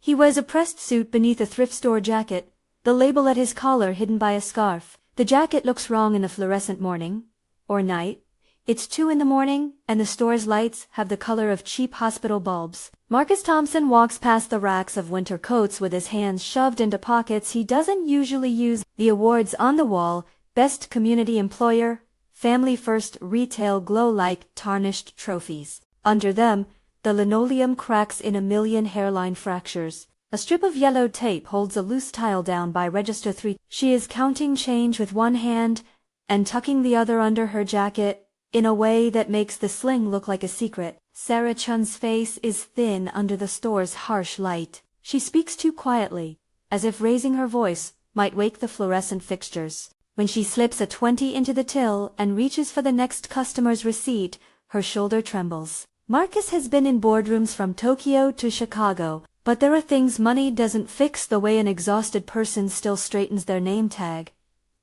He wears a pressed suit beneath a thrift store jacket, the label at his collar hidden by a scarf. The jacket looks wrong in the fluorescent morning. Or night. It's 2 in the morning, and the store's lights have the color of cheap hospital bulbs. Marcus Thompson walks past the racks of winter coats with his hands shoved into pockets he doesn't usually use. The awards on the wall: Best Community Employer, Family First Retail, glow like tarnished trophies. Under them, the linoleum cracks in a million hairline fractures. A strip of yellow tape holds a loose tile down by register 3. She is counting change with one hand and tucking the other under her jacket in a way that makes the sling look like a secret. Sarah Chen's face is thin under the store's harsh light. She speaks too quietly, as if raising her voice might wake the fluorescent fixtures. When she slips a 20 into the till and reaches for the next customer's receipt, her shoulder trembles. Marcus has been in boardrooms from Tokyo to Chicago, but there are things money doesn't fix: the way an exhausted person still straightens their name tag,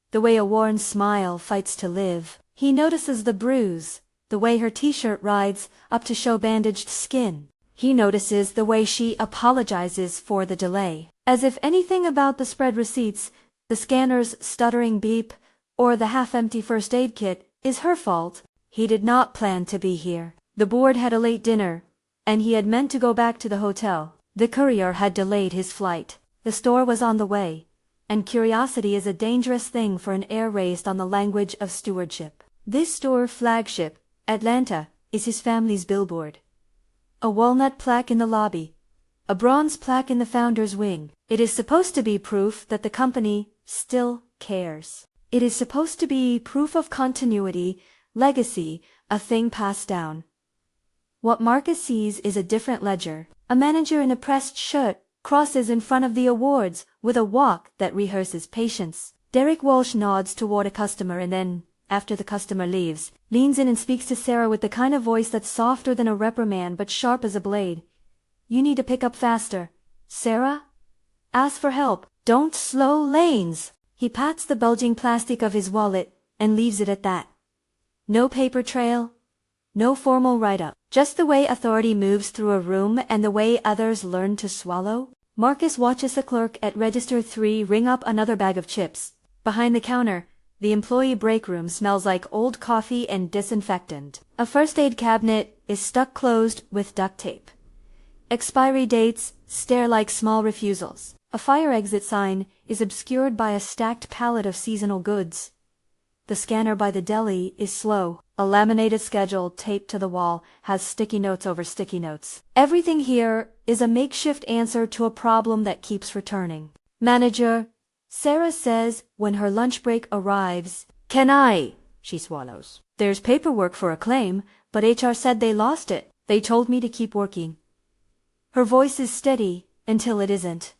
the way a worn smile fights to live. He notices the bruise, the way her t-shirt rides up to show bandaged skin. He notices the way she apologizes for the delay, as if anything about the spread receipts, the scanner's stuttering beep, or the half-empty first aid kit is her fault. He did not plan to be here. The board had a late dinner, and he had meant to go back to the hotel. The courier had delayed his flight. The store was on the way, and curiosity is a dangerous thing for an heir raised on the language of stewardship. This store flagship, Atlanta, is his family's billboard. A walnut plaque in the lobby, a bronze plaque in the founder's wing. It is supposed to be proof that the company still cares. It is supposed to be proof of continuity, legacy, a thing passed down. What Marcus sees is a different ledger. A manager in a pressed shirt crosses in front of the awards with a walk that rehearses patience. Derek Walsh nods toward a customer and then, after the customer leaves, leans in and speaks to Sarah with the kind of voice that's softer than a reprimand but sharp as a blade. "You need to pick up faster, Sarah. Ask for help. Don't slow lanes." He pats the bulging plastic of his wallet and leaves it at that. No paper trail, no formal write-up, just the way authority moves through a room and the way others learn to swallow. Marcus watches the clerk at register 3 ring up another bag of chips. Behind the counter, the employee break room smells like old coffee and disinfectant. A first aid cabinet is stuck closed with duct tape. Expiry dates stare like small refusals. A fire exit sign is obscured by a stacked pallet of seasonal goods. The scanner by the deli is slow. A laminated schedule taped to the wall has sticky notes over sticky notes. Everything here is a makeshift answer to a problem that keeps returning. "Manager," Sarah says when her lunch break arrives. "Can I?" She swallows. "There's paperwork for a claim, but HR said they lost it. They told me to keep working." Her voice is steady until it isn't.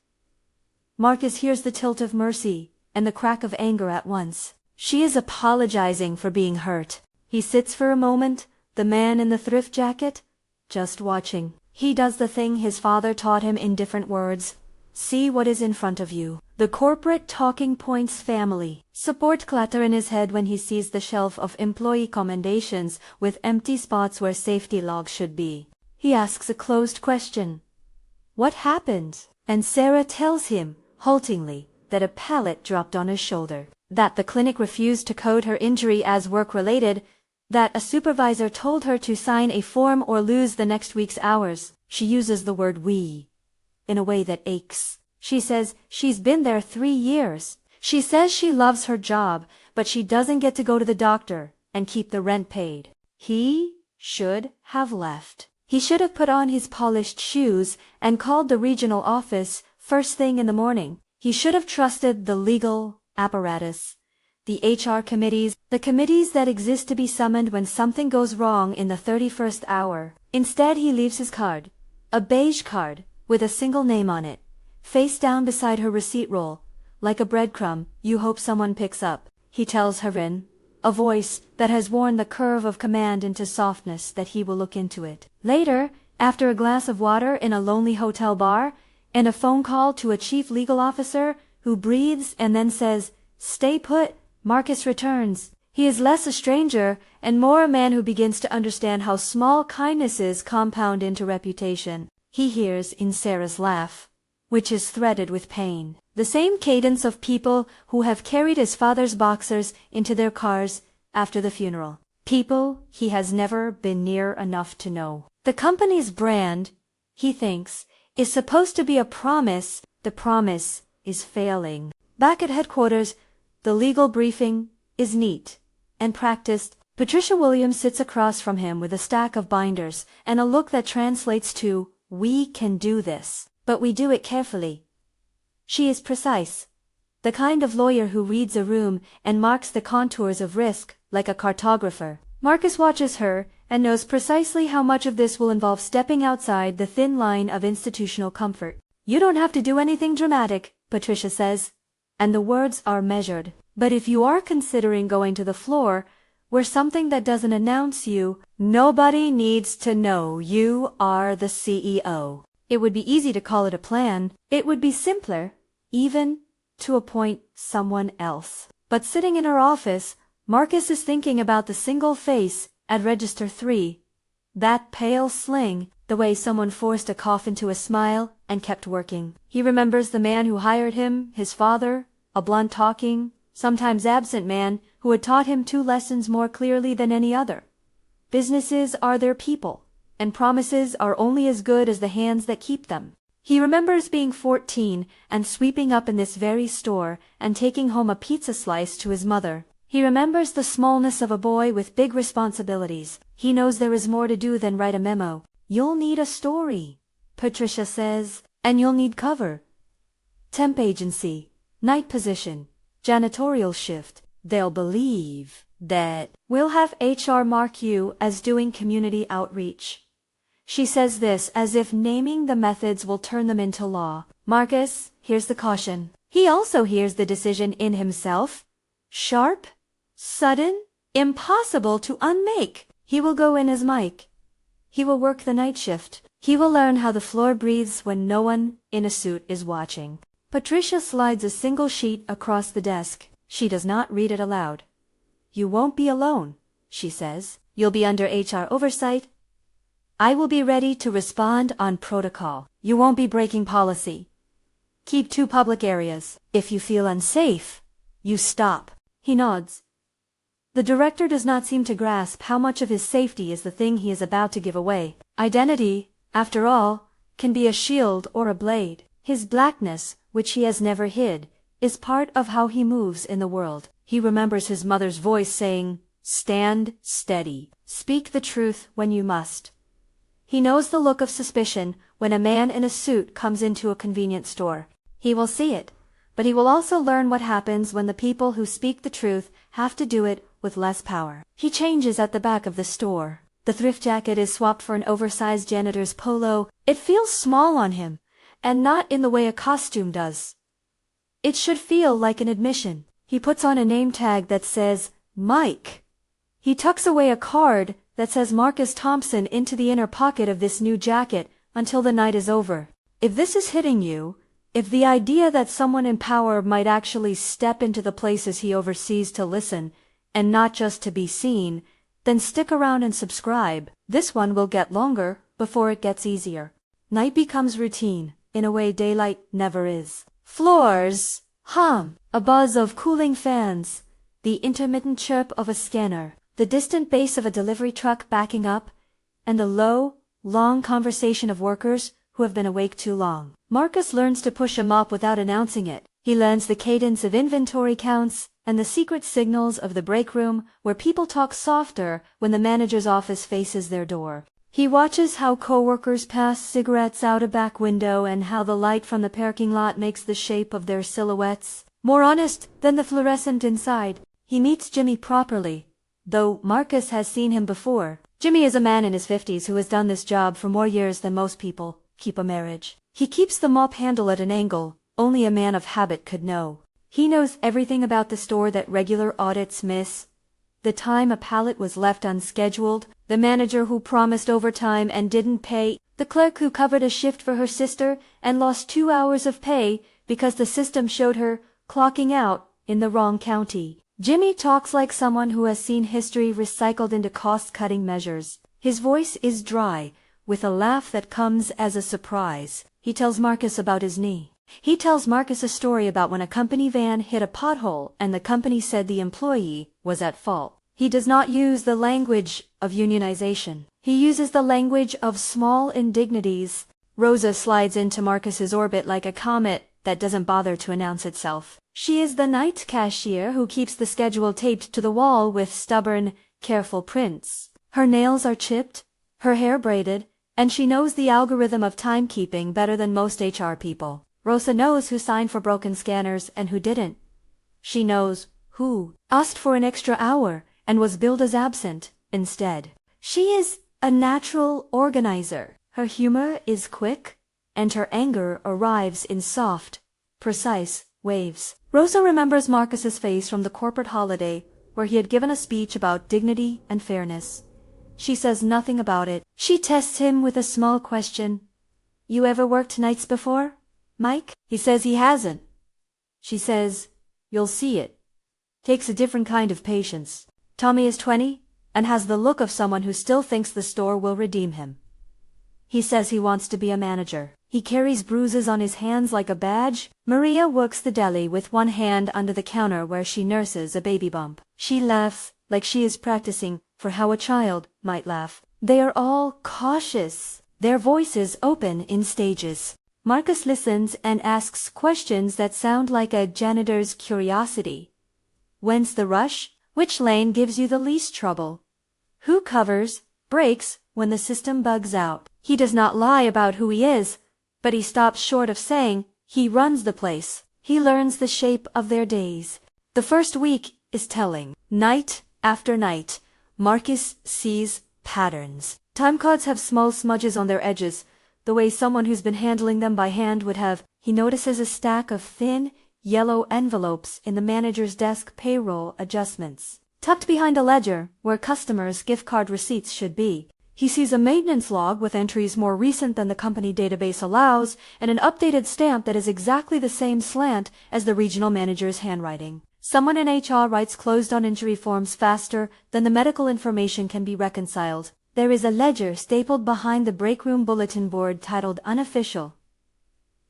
Marcus hears the tilt of mercy and the crack of anger at once. She is apologizing for being hurt. He sits for a moment, the man in the thrift jacket, just watching. He does the thing his father taught him in different words. See what is in front of you. The corporate talking points family support clatter in his head when he sees the shelf of employee commendations with empty spots where safety logs should be. He asks a closed question. What happened? And Sarah tells him, haltingly, that a pallet dropped on his shoulder, that the clinic refused to code her injury as work-related, that a supervisor told her to sign a form or lose the next week's hours. She uses the word "we" in a way that aches. She says she's been there 3 years. She says she loves her job, but she doesn't get to go to the doctor and keep the rent paid. He should have left. He should have put on his polished shoes and called the regional office first thing in the morning. He should have trusted the legal apparatus, the HR committees, the committees that exist to be summoned when something goes wrong in the 31st hour. Instead, he leaves his card, a beige card with a single name on it, face down beside her receipt roll, like a breadcrumb you hope someone picks up. He tells her in a voice that has worn the curve of command into softness that he will look into it. Later, after a glass of water in a lonely hotel bar, and a phone call to a chief legal officer who breathes and then says, "Stay put," Marcus returns. He is less a stranger and more a man who begins to understand how small kindnesses compound into reputation. He hears in Sarah's laugh, which is threaded with pain. The same cadence of people who have carried his father's boxers into their cars after the funeral. People he has never been near enough to know. The company's brand, he thinks, is supposed to be a promise. The promise is failing. Back at headquarters, the legal briefing is neat and practiced. Patricia Williams sits across from him with a stack of binders and a look that translates to, "We can do this, but we do it carefully." She is precise, the kind of lawyer who reads a room and marks the contours of risk like a cartographer. Marcus watches her and knows precisely how much of this will involve stepping outside the thin line of institutional comfort. "You don't have to do anything dramatic," Patricia says, and the words are measured. "But if you are considering going to the floor, where something that doesn't announce you, nobody needs to know you are the CEO. It would be easy to call it a plan. It would be simpler, even, to appoint someone else." But sitting in her office, Marcus is thinking about the single face at Register 3. That pale sling, the way someone forced a cough into a smile and kept working. He remembers the man who hired him, his father, a blunt-talking, sometimes absent man who had taught him 2 lessons more clearly than any other. Businesses are their people, and promises are only as good as the hands that keep them. He remembers being 14 and sweeping up in this very store and taking home a pizza slice to his mother. He remembers the smallness of a boy with big responsibilities. He knows there is more to do than write a memo. "You'll need a story," Patricia says, "and you'll need cover. Temp agency, night position, janitorial shift. They'll believe that we'll have HR mark you as doing community outreach." She says this as if naming the methods will turn them into law. Marcus hears the caution. He also hears the decision in himself. Sharp, sudden, impossible to unmake. He will go in as Mike. He will work the night shift. He will learn how the floor breathes when no one in a suit is watching. Patricia slides a single sheet across the desk. She does not read it aloud. "You won't be alone," she says. "You'll be under HR oversight. I will be ready to respond on protocol. You won't be breaking policy. Keep 2 public areas. If you feel unsafe, you stop." He nods. The director does not seem to grasp how much of his safety is the thing he is about to give away. Identity, after all, can be a shield or a blade. His blackness, which he has never hid, is part of how he moves in the world. He remembers his mother's voice saying, "Stand steady. Speak the truth when you must." He knows the look of suspicion when a man in a suit comes into a convenience store. He will see it, but he will also learn what happens when the people who speak the truth have to do it with less power. He changes at the back of the store. The thrift jacket is swapped for an oversized janitor's polo. It feels small on him, and not in the way a costume does. It should feel like an admission. He puts on a name tag that says, Mike. He tucks away a card that says Marcus Thompson into the inner pocket of this new jacket until the night is over. If this is hitting you, if the idea that someone in power might actually step into the places he oversees to listen, and not just to be seen, then stick around and subscribe. This one will get longer before it gets easier. Night becomes routine, in a way daylight never is. Floors hum, a buzz of cooling fans, the intermittent chirp of a scanner, the distant bass of a delivery truck backing up, and the low, long conversation of workers who have been awake too long. Marcus learns to push a mop without announcing it. He learns the cadence of inventory counts and the secret signals of the break room where people talk softer when the manager's office faces their door. He watches how coworkers pass cigarettes out a back window and how the light from the parking lot makes the shape of their silhouettes more honest than the fluorescent inside. He meets Jimmy properly, though Marcus has seen him before. Jimmy is a man in his 50s who has done this job for more years than most people keep a marriage. He keeps the mop handle at an angle only a man of habit could know. He knows everything about the store that regular audits miss. The time a pallet was left unscheduled, the manager who promised overtime and didn't pay, the clerk who covered a shift for her sister and lost 2 hours of pay because the system showed her clocking out in the wrong county. Jimmy talks like someone who has seen history recycled into cost-cutting measures. His voice is dry, with a laugh that comes as a surprise. He tells Marcus about his knee. He tells Marcus a story about when a company van hit a pothole and the company said the employee was at fault. He does not use the language of unionization. He uses the language of small indignities. Rosa slides into Marcus's orbit like a comet that doesn't bother to announce itself. She is the night cashier who keeps the schedule taped to the wall with stubborn, careful prints. Her nails are chipped, her hair braided, and she knows the algorithm of timekeeping better than most HR people. Rosa knows who signed for broken scanners and who didn't. She knows who asked for an extra hour and was billed as absent instead. She is a natural organizer. Her humor is quick, and her anger arrives in soft, precise waves. Rosa remembers Marcus's face from the corporate holiday where he had given a speech about dignity and fairness. She says nothing about it. She tests him with a small question. "You ever worked nights before, Mike?" He says he hasn't. She says, "You'll see it. Takes a different kind of patience." Tommy is 20 and has the look of someone who still thinks the store will redeem him. He says he wants to be a manager. He carries bruises on his hands like a badge. Maria works the deli with one hand under the counter where she nurses a baby bump. She laughs like she is practicing for how a child might laugh. They are all cautious, their voices open in stages. Marcus listens and asks questions that sound like a janitor's curiosity. When's the rush? Which lane gives you the least trouble? Who covers brakes when the system bugs out? He does not lie about who he is, but he stops short of saying he runs the place. He learns the shape of their days. The first week is telling. Night after night, Marcus sees patterns. Time cards have small smudges on their edges, the way someone who's been handling them by hand would have. He notices a stack of thin, yellow envelopes in the manager's desk payroll adjustments. Tucked behind a ledger, where customers' gift card receipts should be, he sees a maintenance log with entries more recent than the company database allows, and an updated stamp that is exactly the same slant as the regional manager's handwriting. Someone in HR writes closed on injury forms faster than the medical information can be reconciled. There is a ledger stapled behind the break room bulletin board titled Unofficial.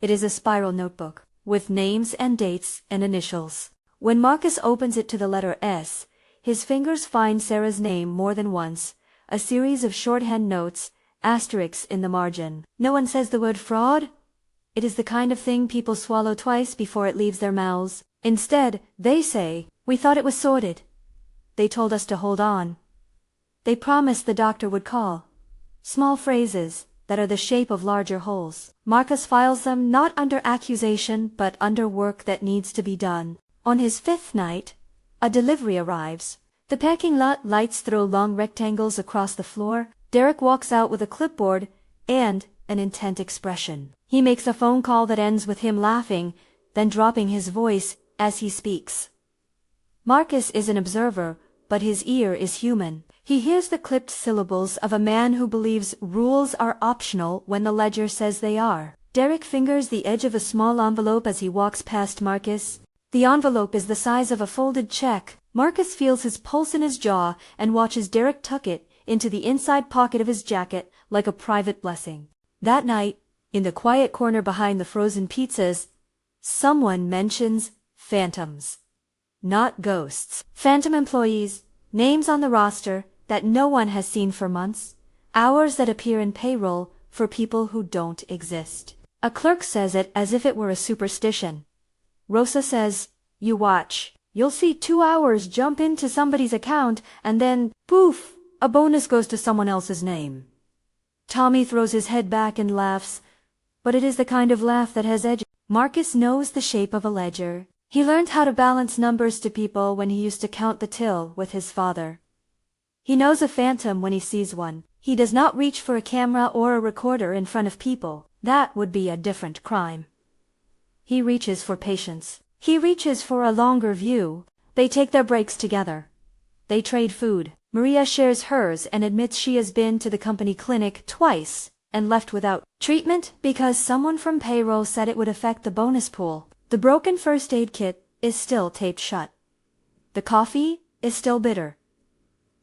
It is a spiral notebook with names and dates and initials. When Marcus opens it to the letter S, his fingers find Sarah's name more than once, a series of shorthand notes, asterisks in the margin. No one says the word fraud. It is the kind of thing people swallow twice before it leaves their mouths. Instead, they say, "We thought it was sorted. They told us to hold on. They promised the doctor would call." Small phrases that are the shape of larger holes. Marcus files them not under accusation but under work that needs to be done. On his 5th night, a delivery arrives. The parking lot lights throw long rectangles across the floor. Derek walks out with a clipboard and an intent expression. He makes a phone call that ends with him laughing, then dropping his voice as he speaks. Marcus is an observer, but his ear is human. He hears the clipped syllables of a man who believes rules are optional when the ledger says they are. Derek fingers the edge of a small envelope as he walks past Marcus. The envelope is the size of a folded check. Marcus feels his pulse in his jaw and watches Derek tuck it into the inside pocket of his jacket like a private blessing. That night, in the quiet corner behind the frozen pizzas, someone mentions phantoms. Not ghosts. Phantom employees, names on the roster that no one has seen for months, hours that appear in payroll for people who don't exist. A clerk says it as if it were a superstition. Rosa says, "You watch. You'll see 2 hours jump into somebody's account and then, poof, a bonus goes to someone else's name." Tommy throws his head back and laughs, but it is the kind of laugh that has edge. Marcus knows the shape of a ledger. He learned how to balance numbers to people when he used to count the till with his father. He knows a phantom when he sees one. He does not reach for a camera or a recorder in front of people. That would be a different crime. He reaches for patience. He reaches for a longer view. They take their breaks together. They trade food. Maria shares hers and admits she has been to the company clinic twice and left without treatment because someone from payroll said it would affect the bonus pool. The broken first aid kit is still taped shut. The coffee is still bitter.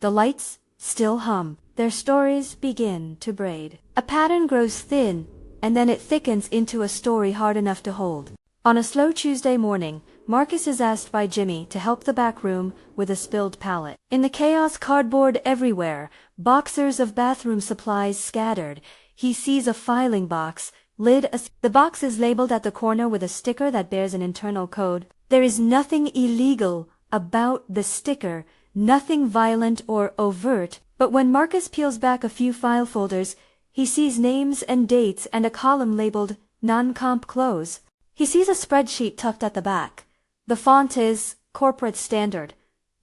The lights still hum. Their stories begin to braid. A pattern grows thin and then it thickens into a story hard enough to hold. On a slow Tuesday morning, Marcus is asked by Jimmy to help the back room with a spilled pallet. In the chaos, cardboard everywhere, boxers of bathroom supplies scattered. He sees a filing box, the box is labeled at the corner with a sticker that bears an internal code. There is nothing illegal about the sticker, nothing violent or overt, but when Marcus peels back a few file folders, he sees names and dates and a column labeled non-comp close. He sees a spreadsheet tucked at the back. The font is corporate standard,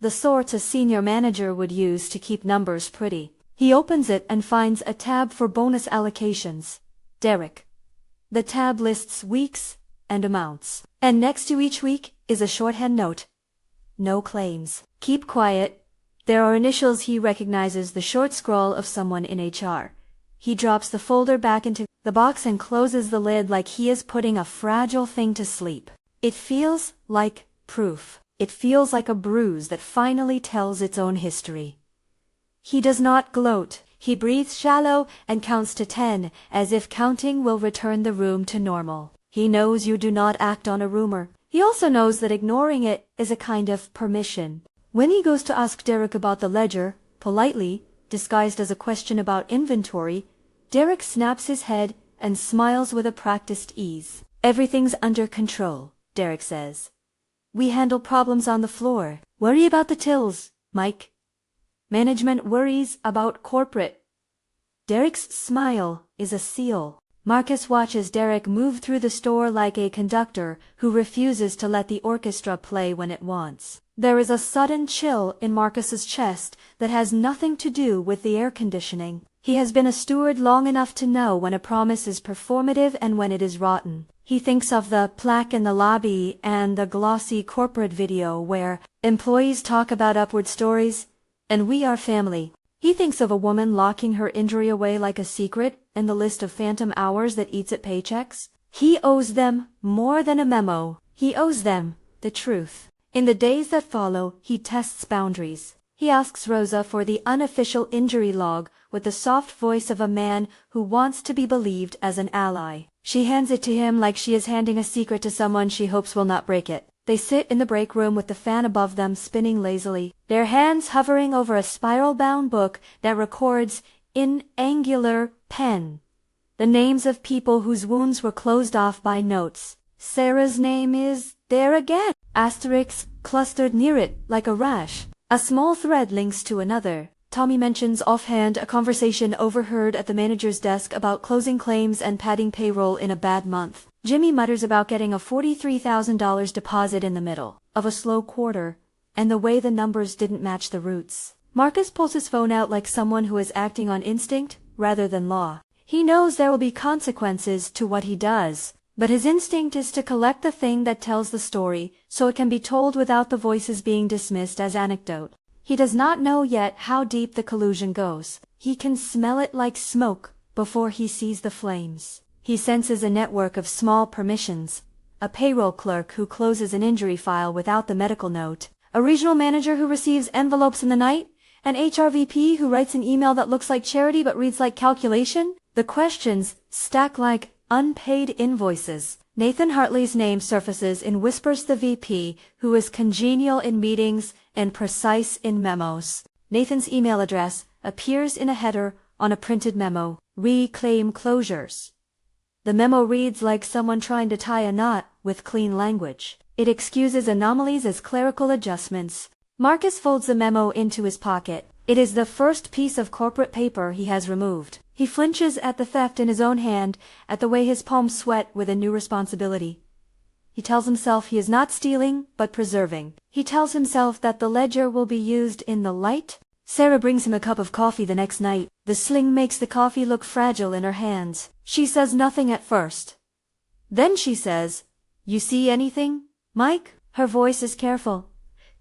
the sort a senior manager would use to keep numbers pretty. He opens it and finds a tab for bonus allocations. Derek. The tab lists weeks and amounts. And next to each week is a shorthand note. No claims. Keep quiet. There are initials. He recognizes the short scrawl of someone in HR. He drops the folder back into the box and closes the lid like he is putting a fragile thing to sleep. It feels like proof. It feels like a bruise that finally tells its own history. He does not gloat. He breathes shallow and counts to 10, as if counting will return the room to normal. He knows you do not act on a rumor. He also knows that ignoring it is a kind of permission. When he goes to ask Derek about the ledger, politely, disguised as a question about inventory, Derek snaps his head and smiles with a practiced ease. Everything's under control, Derek says. We handle problems on the floor. Worry about the tills, Mike. Management worries about corporate. Derek's smile is a seal. Marcus watches Derek move through the store like a conductor who refuses to let the orchestra play when it wants. There is a sudden chill in Marcus's chest that has nothing to do with the air conditioning. He has been a steward long enough to know when a promise is performative and when it is rotten. He thinks of the plaque in the lobby and the glossy corporate video where employees talk about upward stories, and we are family. He thinks of a woman locking her injury away like a secret in the list of phantom hours that eats at paychecks. He owes them more than a memo. He owes them the truth. In the days that follow, he tests boundaries. He asks Rosa for the unofficial injury log with the soft voice of a man who wants to be believed as an ally. She hands it to him like she is handing a secret to someone she hopes will not break it. They sit in the break room with the fan above them spinning lazily, their hands hovering over a spiral-bound book that records in angular pen the names of people whose wounds were closed off by notes. Sarah's name is there again. Asterisks clustered near it like a rash. A small thread links to another. Tommy mentions offhand a conversation overheard at the manager's desk about closing claims and padding payroll in a bad month. Jimmy mutters about getting a $43,000 deposit in the middle of a slow quarter, and the way the numbers didn't match the roots. Marcus pulls his phone out like someone who is acting on instinct rather than law. He knows there will be consequences to what he does, but his instinct is to collect the thing that tells the story so it can be told without the voices being dismissed as anecdote. He does not know yet how deep the collusion goes. He can smell it like smoke before he sees the flames. He senses a network of small permissions, a payroll clerk who closes an injury file without the medical note, a regional manager who receives envelopes in the night, an HR VP who writes an email that looks like charity but reads like calculation. The questions stack like unpaid invoices. Nathan Hartley's name surfaces in whispers. The VP, who is congenial in meetings and precise in memos. Nathan's email address appears in a header on a printed memo. Reclaim closures. The memo reads like someone trying to tie a knot with clean language. It excuses anomalies as clerical adjustments. Marcus folds the memo into his pocket. It is the first piece of corporate paper he has removed. He flinches at the theft in his own hand, at the way his palms sweat with a new responsibility. He tells himself he is not stealing, but preserving. He tells himself that the ledger will be used in the light. Sarah brings him a cup of coffee the next night. The sling makes the coffee look fragile in her hands. She says nothing at first. Then she says, "You see anything, Mike?" Her voice is careful,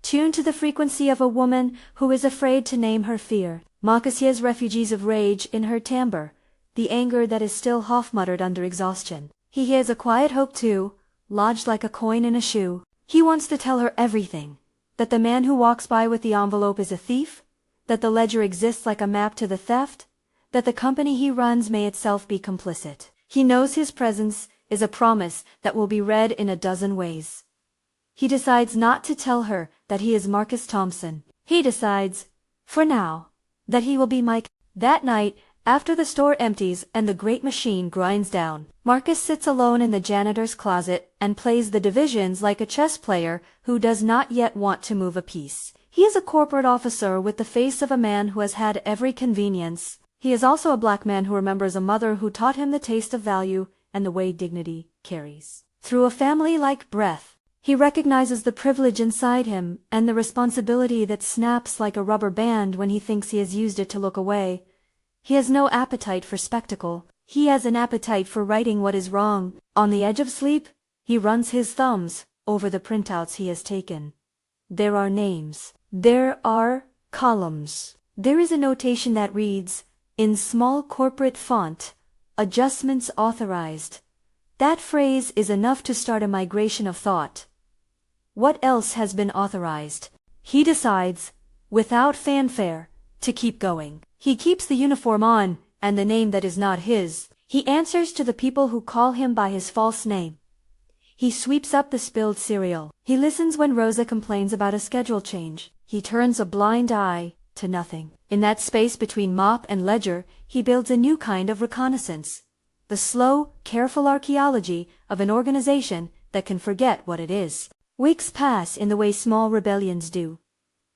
tuned to the frequency of a woman who is afraid to name her fear. Marcus hears refugees of rage in her timbre, the anger that is still half-muttered under exhaustion. He hears a quiet hope too, lodged like a coin in a shoe. He wants to tell her everything, that the man who walks by with the envelope is a thief, that the ledger exists like a map to the theft, that the company he runs may itself be complicit. He knows his presence is a promise that will be read in a dozen ways. He decides not to tell her that he is Marcus Thompson. He decides, for now, that he will be Mike. That night, after the store empties and the great machine grinds down, Marcus sits alone in the janitor's closet and plays the divisions like a chess player who does not yet want to move a piece. He is a corporate officer with the face of a man who has had every convenience. He is also a black man who remembers a mother who taught him the taste of value and the way dignity carries through a family like breath. He recognizes the privilege inside him and the responsibility that snaps like a rubber band when he thinks he has used it to look away. He has no appetite for spectacle. He has an appetite for righting what is wrong. On the edge of sleep, he runs his thumbs over the printouts he has taken. There are names. There are columns. There is a notation that reads, in small corporate font, adjustments authorized. That phrase is enough to start a migration of thought. What else has been authorized? He decides, without fanfare, to keep going. He keeps the uniform on, and the name that is not his. He answers to the people who call him by his false name. He sweeps up the spilled cereal. He listens when Rosa complains about a schedule change. He turns a blind eye to nothing. In that space between mop and ledger, he builds a new kind of reconnaissance. The slow, careful archaeology of an organization that can forget what it is. Weeks pass in the way small rebellions do.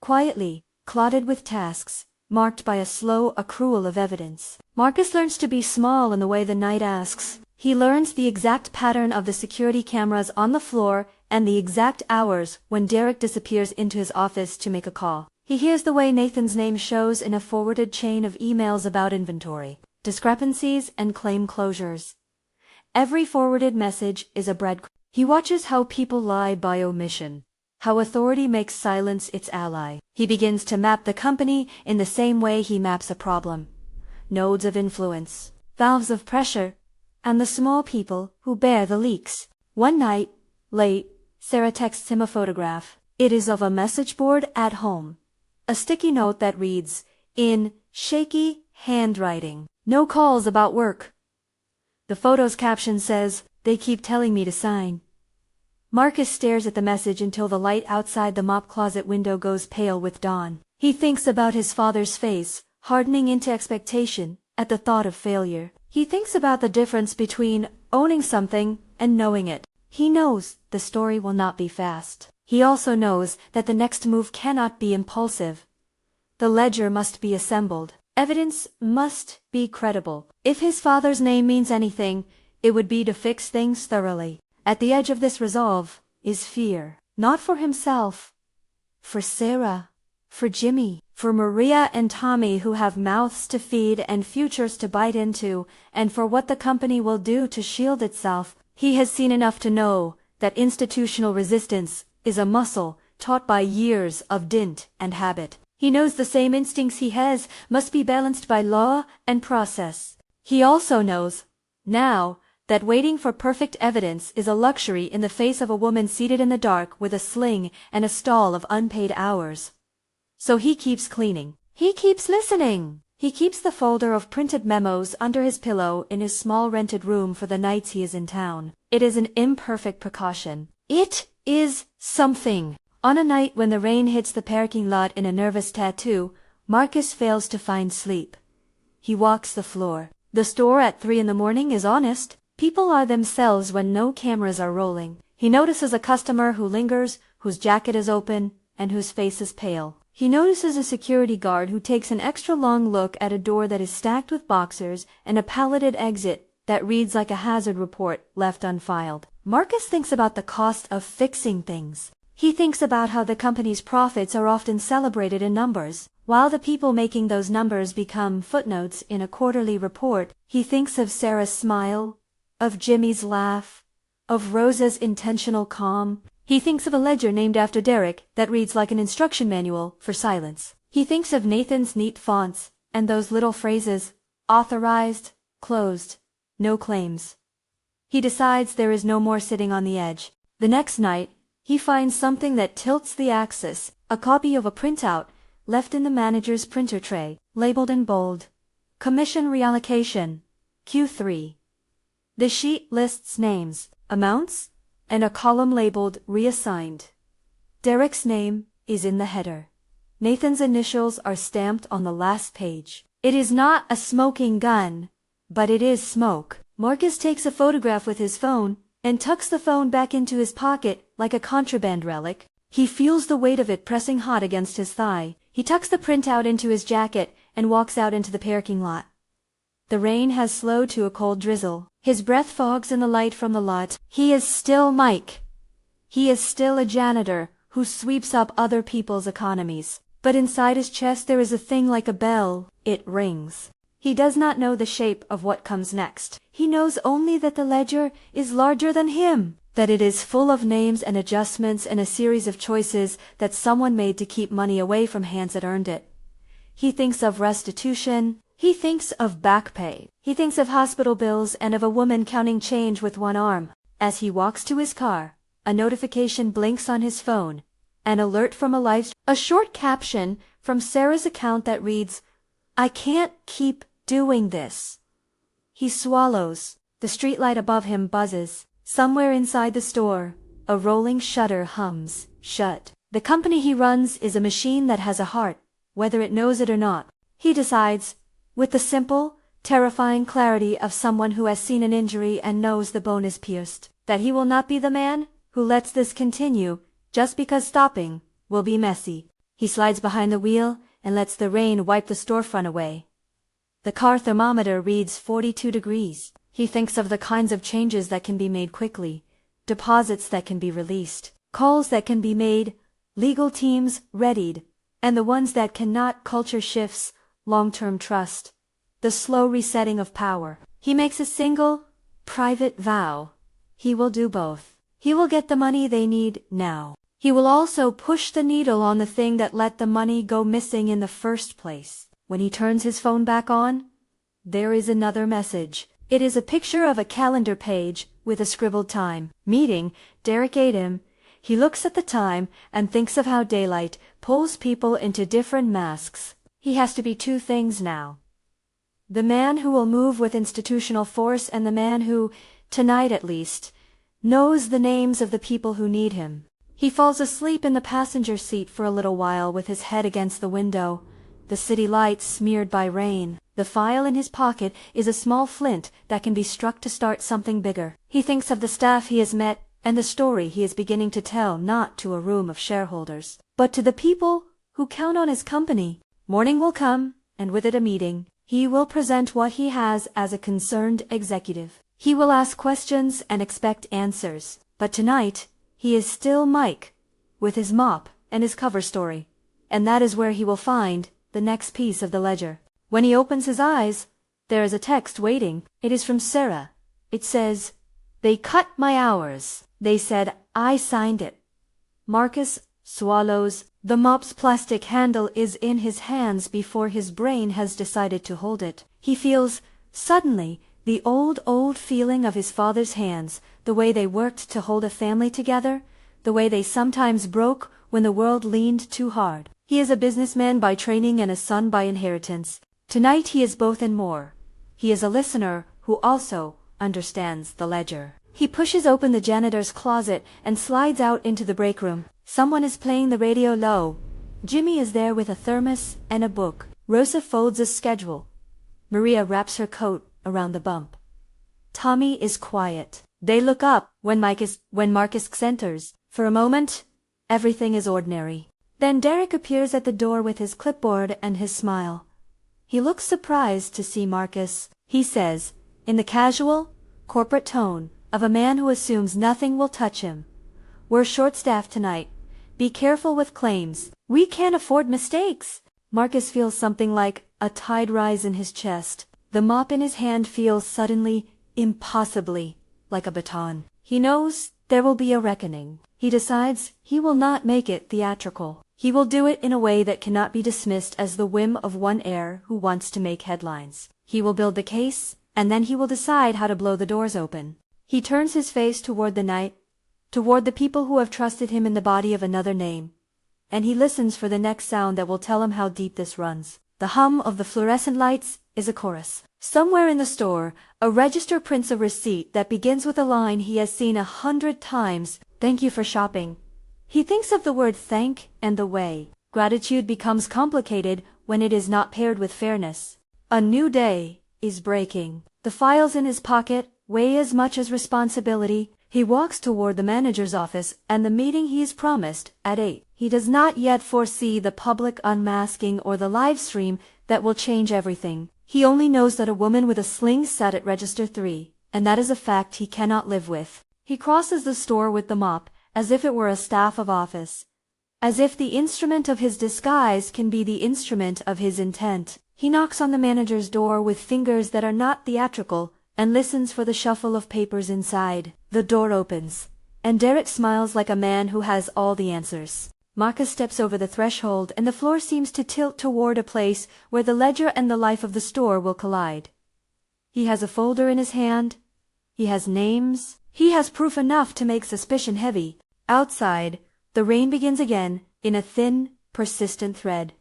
Quietly, clotted with tasks, marked by a slow accrual of evidence. Marcus learns to be small in the way the night asks. He learns the exact pattern of the security cameras on the floor and the exact hours when Derek disappears into his office to make a call. He hears the way Nathan's name shows in a forwarded chain of emails about inventory, discrepancies, and claim closures. Every forwarded message is a breadcrumb. He watches how people lie by omission, how authority makes silence its ally. He begins to map the company in the same way he maps a problem. Nodes of influence, valves of pressure, and the small people who bear the leaks. One night, late, Sarah texts him a photograph. It is of a message board at home. A sticky note that reads, in shaky handwriting, no calls about work. The photo's caption says, they keep telling me to sign. Marcus stares at the message until the light outside the mop closet window goes pale with dawn. He thinks about his father's face, hardening into expectation at the thought of failure. He thinks about the difference between owning something and knowing it. He knows the story will not be fast. He also knows that the next move cannot be impulsive. The ledger must be assembled. Evidence must be credible. If his father's name means anything, it would be to fix things thoroughly. At the edge of this resolve is fear. Not for himself. For Sarah. For Jimmy. For Maria and Tommy, who have mouths to feed and futures to bite into, and for what the company will do to shield itself. He has seen enough to know that institutional resistance is a muscle taught by years of dint and habit. He knows the same instincts he has must be balanced by law and process. He also knows, now, that waiting for perfect evidence is a luxury in the face of a woman seated in the dark with a sling and a stall of unpaid hours. So he keeps cleaning. He keeps listening. He keeps the folder of printed memos under his pillow in his small rented room for the nights he is in town. It is an imperfect precaution. It is something. On a night when the rain hits the parking lot in a nervous tattoo, Marcus fails to find sleep. He walks the floor. The store at 3 a.m. is honest. People are themselves when no cameras are rolling. He notices a customer who lingers, whose jacket is open, and whose face is pale. He notices a security guard who takes an extra long look at a door that is stacked with boxers and a palleted exit that reads like a hazard report left unfiled. Marcus thinks about the cost of fixing things. He thinks about how the company's profits are often celebrated in numbers, while the people making those numbers become footnotes in a quarterly report. He thinks of Sarah's smile, of Jimmy's laugh, of Rosa's intentional calm. He thinks of a ledger named after Derek that reads like an instruction manual for silence. He thinks of Nathan's neat fonts and those little phrases, authorized, closed, no claims. He decides there is no more sitting on the edge. The next night, he finds something that tilts the axis, a copy of a printout left in the manager's printer tray, labeled in bold, Commission Reallocation, Q3. The sheet lists names, amounts, and a column labeled reassigned. Derek's name is in the header. Nathan's initials are stamped on the last page. It is not a smoking gun, but it is smoke. Marcus takes a photograph with his phone and tucks the phone back into his pocket like a contraband relic. He feels the weight of it pressing hot against his thigh. He tucks the printout into his jacket and walks out into the parking lot. The rain has slowed to a cold drizzle. His breath fogs in the light from the lot. He is still Mike. He is still a janitor who sweeps up other people's economies. But inside his chest there is a thing like a bell. It rings. He does not know the shape of what comes next. He knows only that the ledger is larger than him, that it is full of names and adjustments and a series of choices that someone made to keep money away from hands that earned it. He thinks of restitution. He thinks of back pay. He thinks of hospital bills and of a woman counting change with one arm. As he walks to his car, a notification blinks on his phone. An alert from a short caption from Sarah's account that reads, "I can't keep doing this." He swallows. The streetlight above him buzzes. Somewhere inside the store, a rolling shutter hums shut. The company he runs is a machine that has a heart, whether it knows it or not. He decides, with the simple, terrifying clarity of someone who has seen an injury and knows the bone is pierced, that he will not be the man who lets this continue just because stopping will be messy. He slides behind the wheel and lets the rain wipe the storefront away. The car thermometer reads 42 degrees. He thinks of the kinds of changes that can be made quickly, deposits that can be released, calls that can be made, legal teams readied, and the ones that cannot, culture shifts, long-term trust, the slow resetting of power. He makes a single, private vow. He will do both. He will get the money they need now. He will also push the needle on the thing that let the money go missing in the first place. When he turns his phone back on, there is another message. It is a picture of a calendar page with a scribbled time. Meeting, Derek 8 a.m. He looks at the time and thinks of how daylight pulls people into different masks. He has to be two things now. The man who will move with institutional force and the man who, tonight at least, knows the names of the people who need him. He falls asleep in the passenger seat for a little while with his head against the window, the city lights smeared by rain. The file in his pocket is a small flint that can be struck to start something bigger. He thinks of the staff he has met and the story he is beginning to tell, not to a room of shareholders, but to the people who count on his company. Morning will come, and with it a meeting. He will present what he has as a concerned executive. He will ask questions and expect answers. But tonight, he is still Mike, with his mop and his cover story. And that is where he will find the next piece of the ledger. When he opens his eyes, there is a text waiting. It is from Sarah. It says, "They cut my hours. They said I signed it." Marcus swallows. The mop's plastic handle is in his hands before his brain has decided to hold it. He feels, suddenly, the old feeling of his father's hands, the way they worked to hold a family together, the way they sometimes broke when the world leaned too hard. He is a businessman by training and a son by inheritance. Tonight he is both and more. He is a listener who also understands the ledger. He pushes open the janitor's closet and slides out into the break room. Someone is playing the radio low. Jimmy is there with a thermos and a book. Rosa folds a schedule. Maria wraps her coat around the bump. Tommy is quiet. They look up when Marcus enters. For a moment, everything is ordinary. Then Derek appears at the door with his clipboard and his smile. He looks surprised to see Marcus. He says, in the casual, corporate tone of a man who assumes nothing will touch him, "We're short-staffed tonight. Be careful with claims. We can't afford mistakes." Marcus feels something like a tide rise in his chest. The mop in his hand feels suddenly, impossibly, like a baton. He knows there will be a reckoning. He decides he will not make it theatrical. He will do it in a way that cannot be dismissed as the whim of one heir who wants to make headlines. He will build the case, and then he will decide how to blow the doors open. He turns his face toward the night, toward the people who have trusted him in the body of another name, and he listens for the next sound that will tell him how deep this runs. The hum of the fluorescent lights is a chorus. Somewhere in the store, a register prints a receipt that begins with a line he has seen 100 times, "Thank you for shopping." He thinks of the word thank and the way gratitude becomes complicated when it is not paired with fairness. A new day is breaking. The files in his pocket weigh as much as responsibility. He walks toward the manager's office and the meeting he is promised at 8. He does not yet foresee the public unmasking or the live stream that will change everything. He only knows that a woman with a sling sat at register 3, and that is a fact he cannot live with. He crosses the store with the mop, as if it were a staff of office. As if the instrument of his disguise can be the instrument of his intent. He knocks on the manager's door with fingers that are not theatrical, and listens for the shuffle of papers inside. The door opens, and Derek smiles like a man who has all the answers. Marcus steps over the threshold and the floor seems to tilt toward a place where the ledger and the life of the store will collide. He has a folder in his hand. He has names. He has proof enough to make suspicion heavy. Outside, the rain begins again in a thin, persistent thread.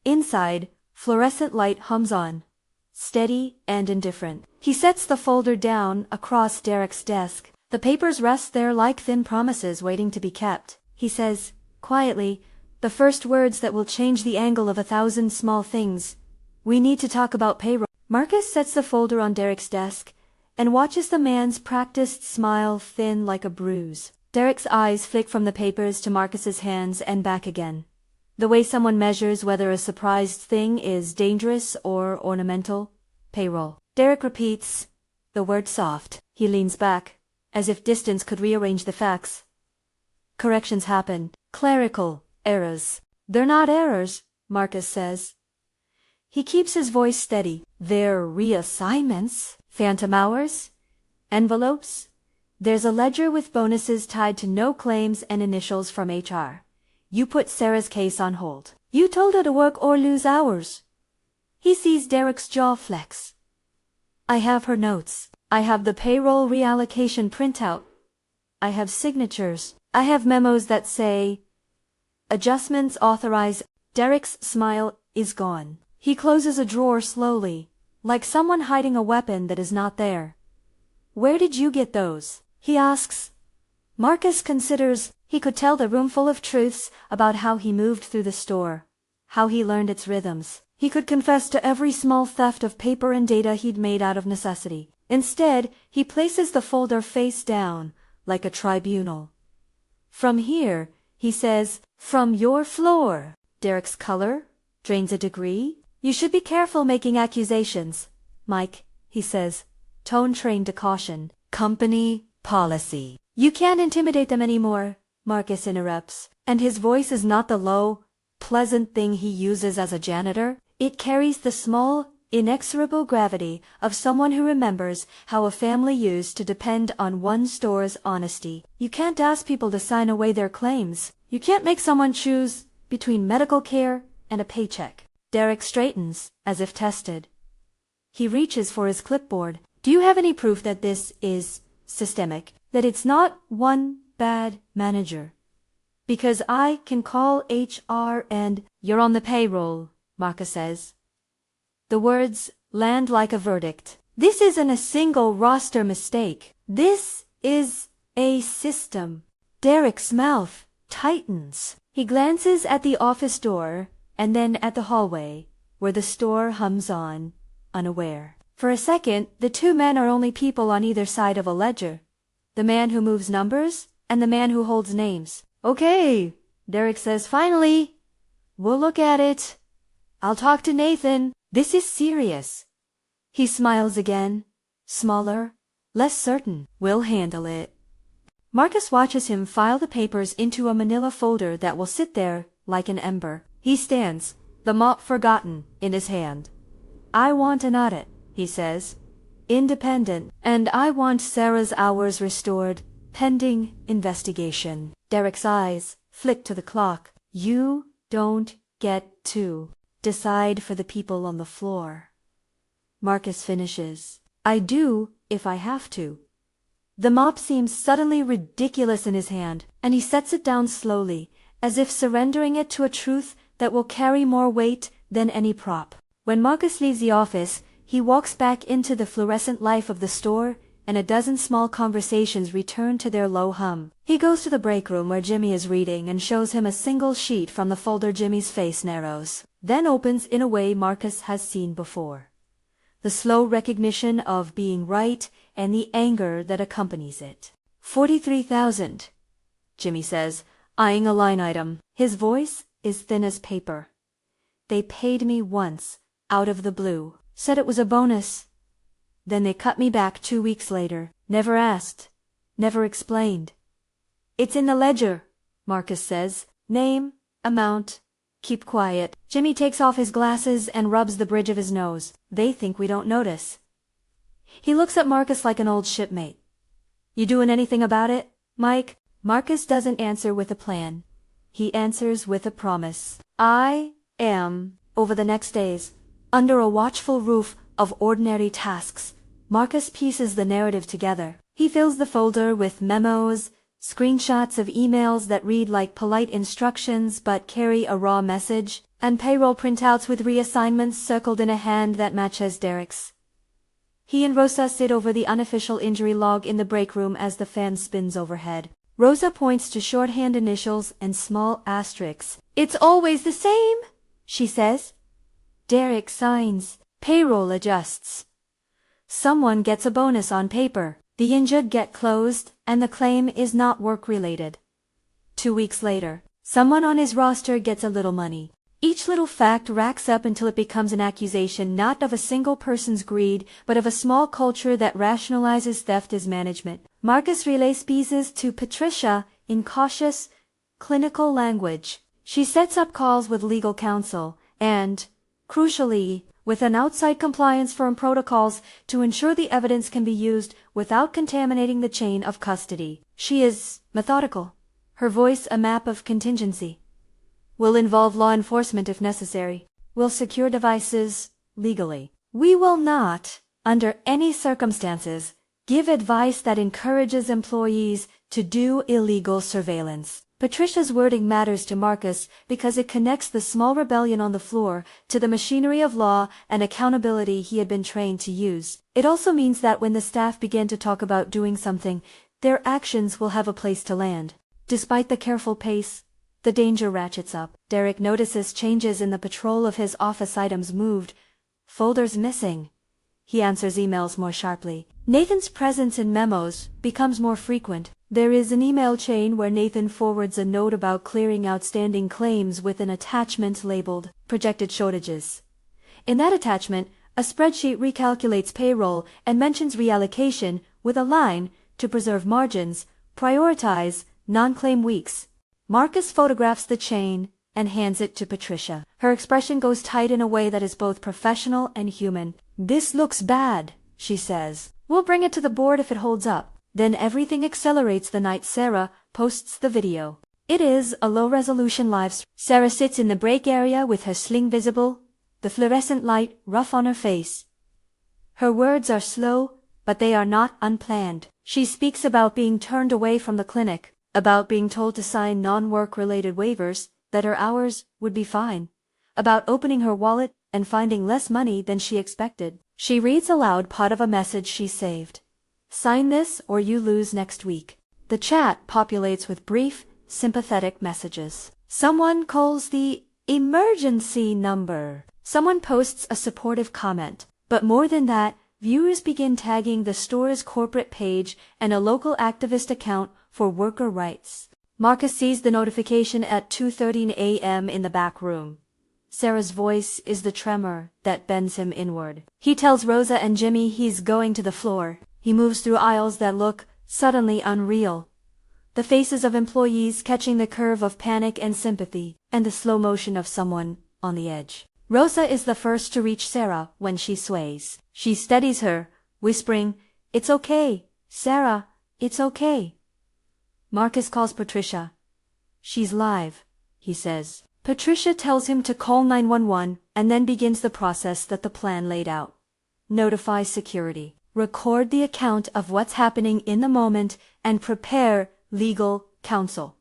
Inside, fluorescent light hums on, steady and indifferent. He sets the folder down across Derek's desk. The papers rest there like thin promises waiting to be kept. He says, quietly, the first words that will change the angle of 1,000 small things. "We need to talk about payroll." Marcus sets the folder on Derek's desk and watches the man's practiced smile thin like a bruise. Derek's eyes flick from the papers to Marcus's hands and back again. The way someone measures whether a surprised thing is dangerous or ornamental. Payroll. Derek repeats the word soft. He leans back, as if distance could rearrange the facts. Corrections happen. Clerical errors. "They're not errors," Marcus says. He keeps his voice steady. "They're reassignments. Phantom hours. Envelopes. There's a ledger with bonuses tied to no claims and initials from HR. You put Sarah's case on hold. You told her to work or lose hours." He sees Derek's jaw flex. "I have her notes. I have the payroll reallocation printout. I have signatures. I have memos that say, adjustments authorized." Derek's smile is gone. He closes a drawer slowly, like someone hiding a weapon that is not there. "Where did you get those?" he asks. Marcus considers. He could tell the room full of truths about how he moved through the store, how he learned its rhythms. He could confess to every small theft of paper and data he'd made out of necessity. Instead, he places the folder face down, like a tribunal. "From here," he says, "from your floor." Derek's color drains a degree. "You should be careful making accusations, Mike," he says, tone trained to caution. "Company policy." "You can't intimidate them anymore," Marcus interrupts, and his voice is not the low, pleasant thing he uses as a janitor. It carries the small, inexorable gravity of someone who remembers how a family used to depend on one store's honesty. You can't ask people to sign away their claims. You can't make someone choose between medical care and a paycheck. Derek straightens, as if tested. He reaches for his clipboard. "Do you have any proof that this is systemic? That it's not one bad manager? Because I can call HR and—" "You're on the payroll," Marcus says. The words land like a verdict. This isn't a single roster mistake. This is a system. Derek's mouth tightens. He glances at the office door and then at the hallway, where the store hums on, unaware. For a second, the two men are only people on either side of a ledger. The man who moves numbers and the man who holds names. "Okay," Derek says finally. "We'll look at it. I'll talk to Nathan. This is serious." He smiles again, smaller, less certain. "We'll handle it." Marcus watches him file the papers into a manila folder that will sit there like an ember. He stands, the mop forgotten, in his hand. "I want an audit," he says. "Independent. And I want Sarah's hours restored, pending investigation." Derek's eyes flick to the clock. "You don't get to decide for the people on the floor." Marcus finishes. "I do if I have to." The mop seems suddenly ridiculous in his hand, and he sets it down slowly, as if surrendering it to a truth that will carry more weight than any prop. When Marcus leaves the office, he walks back into the fluorescent life of the store, and a dozen small conversations return to their low hum. He goes to the break room where Jimmy is reading and shows him a single sheet from the folder. Jimmy's face narrows, then opens in a way Marcus has seen before. The slow recognition of being right and the anger that accompanies it. 43,000, Jimmy says, eyeing a line item. His voice is thin as paper. They paid me once, out of the blue. Said it was a bonus. Then they cut me back 2 weeks later. Never asked. Never explained. It's in the ledger, Marcus says. Name, amount, keep quiet. Jimmy takes off his glasses and rubs the bridge of his nose. They think we don't notice. He looks at Marcus like an old shipmate. You doing anything about it, Mike? Marcus doesn't answer with a plan. He answers with a promise. I am, over the next days, under a watchful roof of ordinary tasks. Marcus pieces the narrative together. He fills the folder with memos, screenshots of emails that read like polite instructions but carry a raw message, and payroll printouts with reassignments circled in a hand that matches Derek's. He and Rosa sit over the unofficial injury log in the break room as the fan spins overhead. Rosa points to shorthand initials and small asterisks. It's always the same, she says. Derek signs. Payroll adjusts. Someone gets a bonus on paper. The injured get closed, and the claim is not work-related. 2 weeks later, someone on his roster gets a little money. Each little fact racks up until it becomes an accusation not of a single person's greed, but of a small culture that rationalizes theft as management. Marcus relays pieces to Patricia in cautious, clinical language. She sets up calls with legal counsel and, crucially, with an outside compliance firm protocols to ensure the evidence can be used without contaminating the chain of custody. She is methodical, her voice a map of contingency. Will involve law enforcement if necessary. Will secure devices legally. We will not, under any circumstances, give advice that encourages employees to do illegal surveillance. Patricia's wording matters to Marcus because it connects the small rebellion on the floor to the machinery of law and accountability he had been trained to use. It also means that when the staff begin to talk about doing something, their actions will have a place to land. Despite the careful pace, the danger ratchets up. Derek notices changes in the patrol of his office. Items moved. Folders missing. He answers emails more sharply. Nathan's presence in memos becomes more frequent. There is an email chain where Nathan forwards a note about clearing outstanding claims with an attachment labeled projected shortages. In that attachment, a spreadsheet recalculates payroll and mentions reallocation with a line to preserve margins, prioritize non-claim weeks. Marcus photographs the chain and hands it to Patricia. Her expression goes tight in a way that is both professional and human. This looks bad, she says. We'll bring it to the board if it holds up. Then everything accelerates the night Sarah posts the video. It is a low-resolution live stream. Sarah sits in the break area with her sling visible, the fluorescent light rough on her face. Her words are slow, but they are not unplanned. She speaks about being turned away from the clinic, about being told to sign non-work-related waivers, that her hours would be fine, about opening her wallet and finding less money than she expected. She reads aloud part of a message she saved. Sign this or you lose next week. The chat populates with brief, sympathetic messages. Someone calls the emergency number. Someone posts a supportive comment. But more than that, viewers begin tagging the store's corporate page and a local activist account for worker rights. Marcus sees the notification at 2:13 a.m. in the back room. Sarah's voice is the tremor that bends him inward. He tells Rosa and Jimmy he's going to the floor. He moves through aisles that look suddenly unreal. The faces of employees catching the curve of panic and sympathy, and the slow motion of someone on the edge. Rosa is the first to reach Sarah when she sways. She steadies her, whispering, "It's okay, Sarah, it's okay." Marcus calls Patricia. "She's live," he says. Patricia tells him to call 911 and then begins the process that the plan laid out. Notify security. Record the account of what's happening in the moment and prepare legal counsel.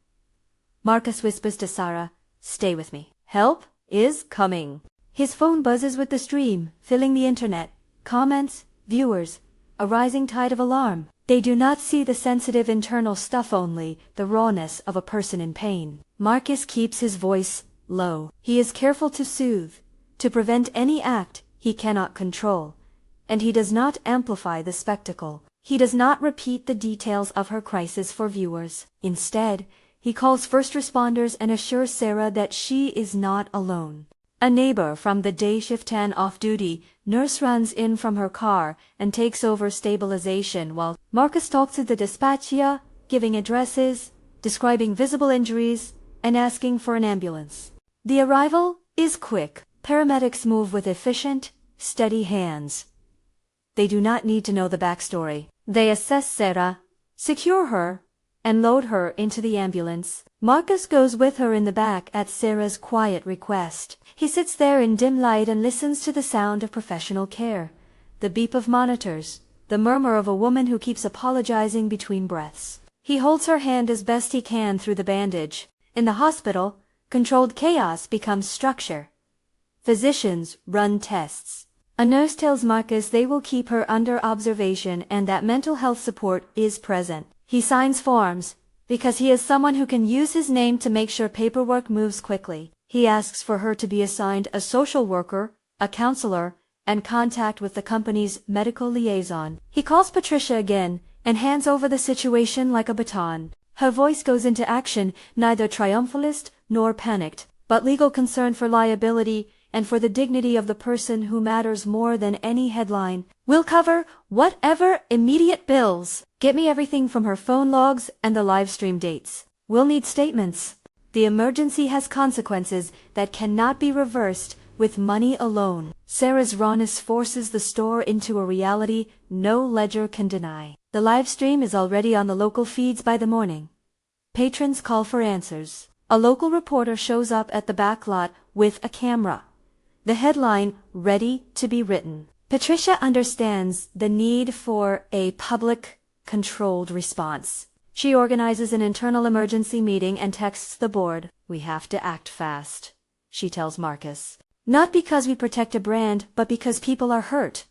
Marcus whispers to Sarah, "Stay with me. Help is coming." His phone buzzes with the stream, filling the internet. Comments, viewers, a rising tide of alarm. They do not see the sensitive internal stuff, only the rawness of a person in pain. Marcus keeps his voice low. He is careful to soothe, to prevent any act he cannot control, and he does not amplify the spectacle. He does not repeat the details of her crisis for viewers. Instead, he calls first responders and assures Sarah that she is not alone. A neighbor from the day shift off-duty nurse runs in from her car and takes over stabilization while Marcus talks to the dispatcher, giving addresses, describing visible injuries, and asking for an ambulance. The arrival is quick. Paramedics move with efficient, steady hands. They do not need to know the backstory. They assess Sarah, secure her, and load her into the ambulance. Marcus goes with her in the back at Sarah's quiet request. He sits there in dim light and listens to the sound of professional care, the beep of monitors, the murmur of a woman who keeps apologizing between breaths. He holds her hand as best he can through the bandage. In the hospital, controlled chaos becomes structure. Physicians run tests. A nurse tells Marcus they will keep her under observation and that mental health support is present. He signs forms, because he is someone who can use his name to make sure paperwork moves quickly. He asks for her to be assigned a social worker, a counselor, and contact with the company's medical liaison. He calls Patricia again and hands over the situation like a baton. Her voice goes into action, neither triumphalist nor panicked, but legal concern for liability and for the dignity of the person who matters more than any headline. We'll cover whatever immediate bills. Get me everything from her phone logs and the live stream dates. We'll need statements. The emergency has consequences that cannot be reversed with money alone. Sarah's rawness forces the store into a reality no ledger can deny. The live stream is already on the local feeds by the morning. Patrons call for answers. A local reporter shows up at the back lot with a camera. The headline ready to be written. Patricia understands the need for a public, controlled response. She organizes an internal emergency meeting and texts the board. We have to act fast, she tells Marcus. Not because we protect a brand, but because people are hurt.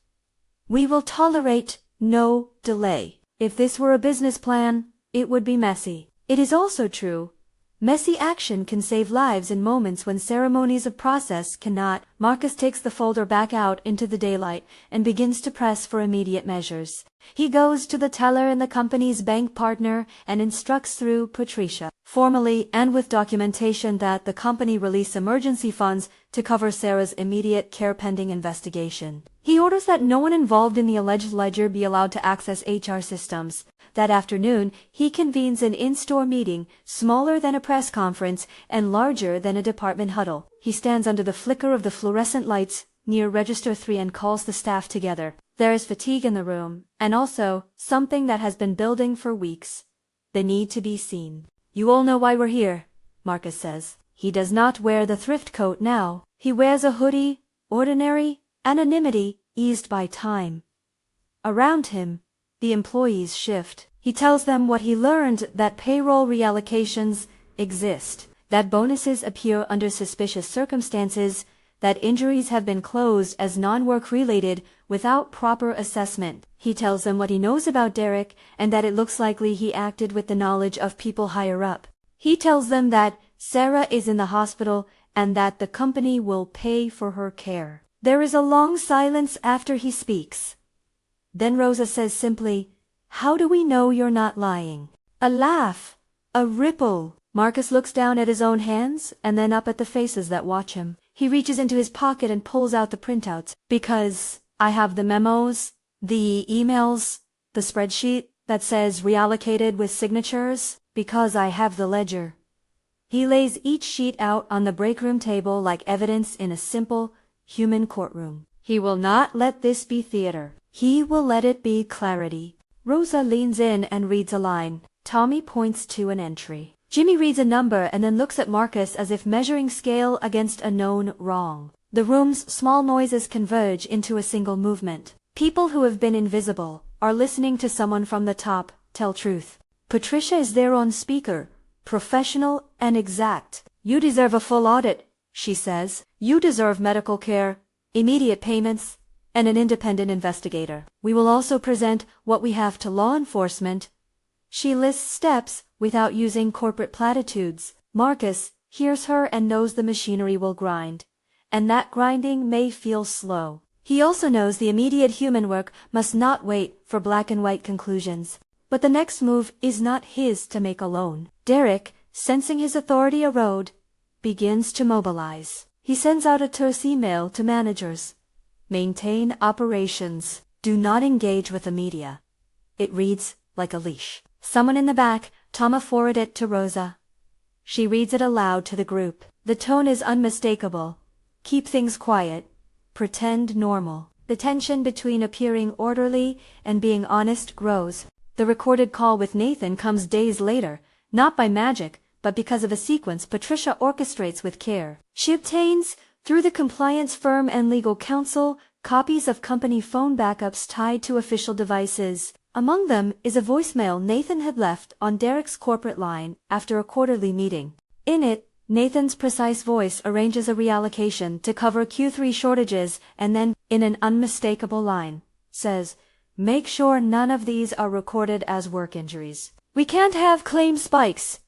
We will tolerate no delay. If this were a business plan, it would be messy. It is also true. Messy action can save lives in moments when ceremonies of process cannot. Marcus takes the folder back out into the daylight and begins to press for immediate measures. He goes to the teller and the company's bank partner and instructs through Patricia, formally and with documentation, that the company release emergency funds to cover Sarah's immediate care pending investigation. He orders that no one involved in the alleged ledger be allowed to access HR systems. That afternoon, he convenes an in-store meeting, smaller than a press conference and larger than a department huddle. He stands under the flicker of the fluorescent lights near Register 3 and calls the staff together. There is fatigue in the room, and also something that has been building for weeks: the need to be seen. You all know why we're here, Marcus says. He does not wear the thrift coat now. He wears a hoodie, ordinary, anonymity eased by time. Around him, the employees shift. He tells them what he learned, that payroll reallocations exist, that bonuses appear under suspicious circumstances, that injuries have been closed as non-work related without proper assessment. He tells them what he knows about Derek and that it looks likely he acted with the knowledge of people higher up. He tells them that Sarah is in the hospital and that the company will pay for her care. There is a long silence after he speaks. Then Rosa says simply, "How do we know you're not lying?" A laugh, a ripple. Marcus looks down at his own hands and then up at the faces that watch him. He reaches into his pocket and pulls out the printouts. Because I have the memos, the emails, the spreadsheet that says reallocated with signatures. Because I have the ledger. He lays each sheet out on the break room table like evidence in a simple, human courtroom. He will not let this be theater. He will let it be clarity. Rosa leans in and reads a line. Tommy points to an entry. Jimmy reads a number and then looks at Marcus as if measuring scale against a known wrong. The room's small noises converge into a single movement. People who have been invisible are listening to someone from the top tell truth. Patricia is there on speaker, professional and exact. You deserve a full audit, she says. You deserve medical care, immediate payments, and an independent investigator. We will also present what we have to law enforcement. She lists steps without using corporate platitudes. Marcus hears her and knows the machinery will grind, and that grinding may feel slow. He also knows the immediate human work must not wait for black and white conclusions. But the next move is not his to make alone. Derek, sensing his authority erode, begins to mobilize. He sends out a terse email to managers. Maintain operations. Do not engage with the media. It reads like a leash. Someone in the back, Tama, forwarded it to Rosa. She reads it aloud to the group. The tone is unmistakable. Keep things quiet. Pretend normal. The tension between appearing orderly and being honest grows. The recorded call with Nathan comes days later, not by magic, but because of a sequence Patricia orchestrates with care. She obtains, through the compliance firm and legal counsel, copies of company phone backups tied to official devices. Among them is a voicemail Nathan had left on Derek's corporate line after a quarterly meeting. In it, Nathan's precise voice arranges a reallocation to cover Q3 shortages and then, in an unmistakable line, says, "Make sure none of these are recorded as work injuries. We can't have claim spikes."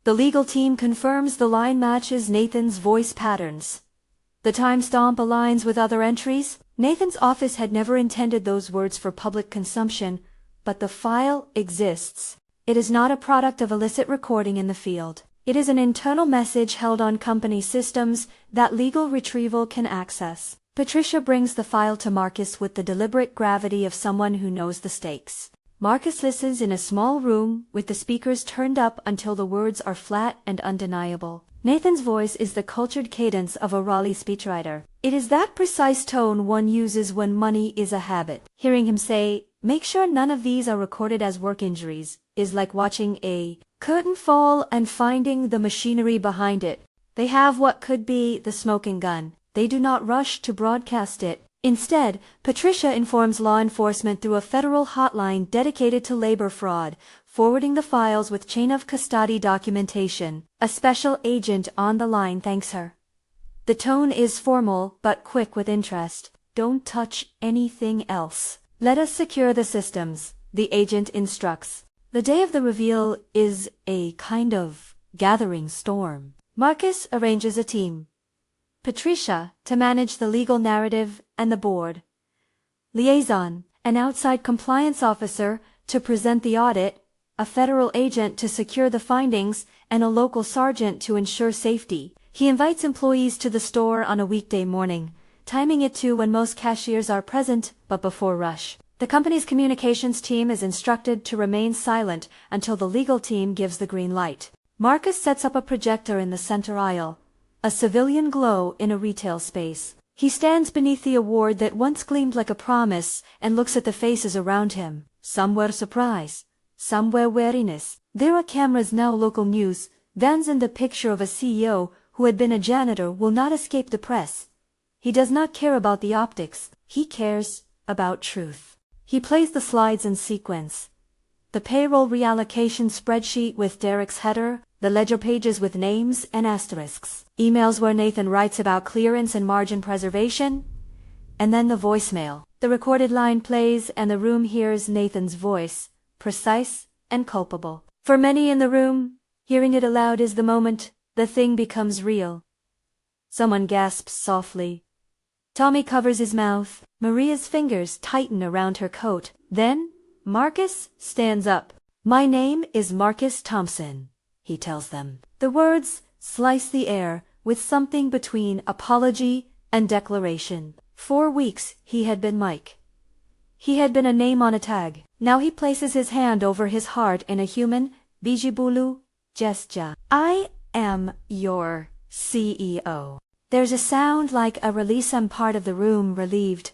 The legal team confirms the line matches Nathan's voice patterns. The timestamp aligns with other entries. Nathan's office had never intended those words for public consumption, but the file exists. It is not a product of illicit recording in the field. It is an internal message held on company systems that legal retrieval can access. Patricia brings the file to Marcus with the deliberate gravity of someone who knows the stakes. Marcus listens in a small room with the speakers turned up until the words are flat and undeniable. Nathan's voice is the cultured cadence of a Raleigh speechwriter. It is that precise tone one uses when money is a habit. Hearing him say, "Make sure none of these are recorded as work injuries," is like watching a curtain fall and finding the machinery behind it. They have what could be the smoking gun. They do not rush to broadcast it. Instead, Patricia informs law enforcement through a federal hotline dedicated to labor fraud, forwarding the files with chain of custody documentation. A special agent on the line thanks her. The tone is formal but quick with interest. "Don't touch anything else. Let us secure the systems," the agent instructs. The day of the reveal is a kind of gathering storm. Marcus arranges a team. Patricia, to manage the legal narrative and the board. Liaison, an outside compliance officer, to present the audit, a federal agent to secure the findings, and a local sergeant to ensure safety. He invites employees to the store on a weekday morning, timing it to when most cashiers are present, but before rush. The company's communications team is instructed to remain silent until the legal team gives the green light. Marcus sets up a projector in the center aisle, a civilian glow in a retail space. He stands beneath the award that once gleamed like a promise and looks at the faces around him. Some were surprise, some were wariness. There are cameras now. Local news, vans, and the picture of a CEO who had been a janitor will not escape the press. He does not care about the optics. He cares about truth. He plays the slides in sequence. The payroll reallocation spreadsheet with Derek's header, the ledger pages with names and asterisks, emails where Nathan writes about clearance and margin preservation, and then the voicemail. The recorded line plays and the room hears Nathan's voice, precise and culpable. For many in the room, hearing it aloud is the moment the thing becomes real. Someone gasps softly. Tommy covers his mouth. Maria's fingers tighten around her coat. Then, Marcus stands up. "My name is Marcus Thompson," he tells them. The words slice the air with something between apology and declaration. 4 weeks he had been Mike. He had been a name on a tag. Now he places his hand over his heart in a human, Bijibulu, gesture. "I am your CEO." There's a sound like a release. Some part of the room relieved,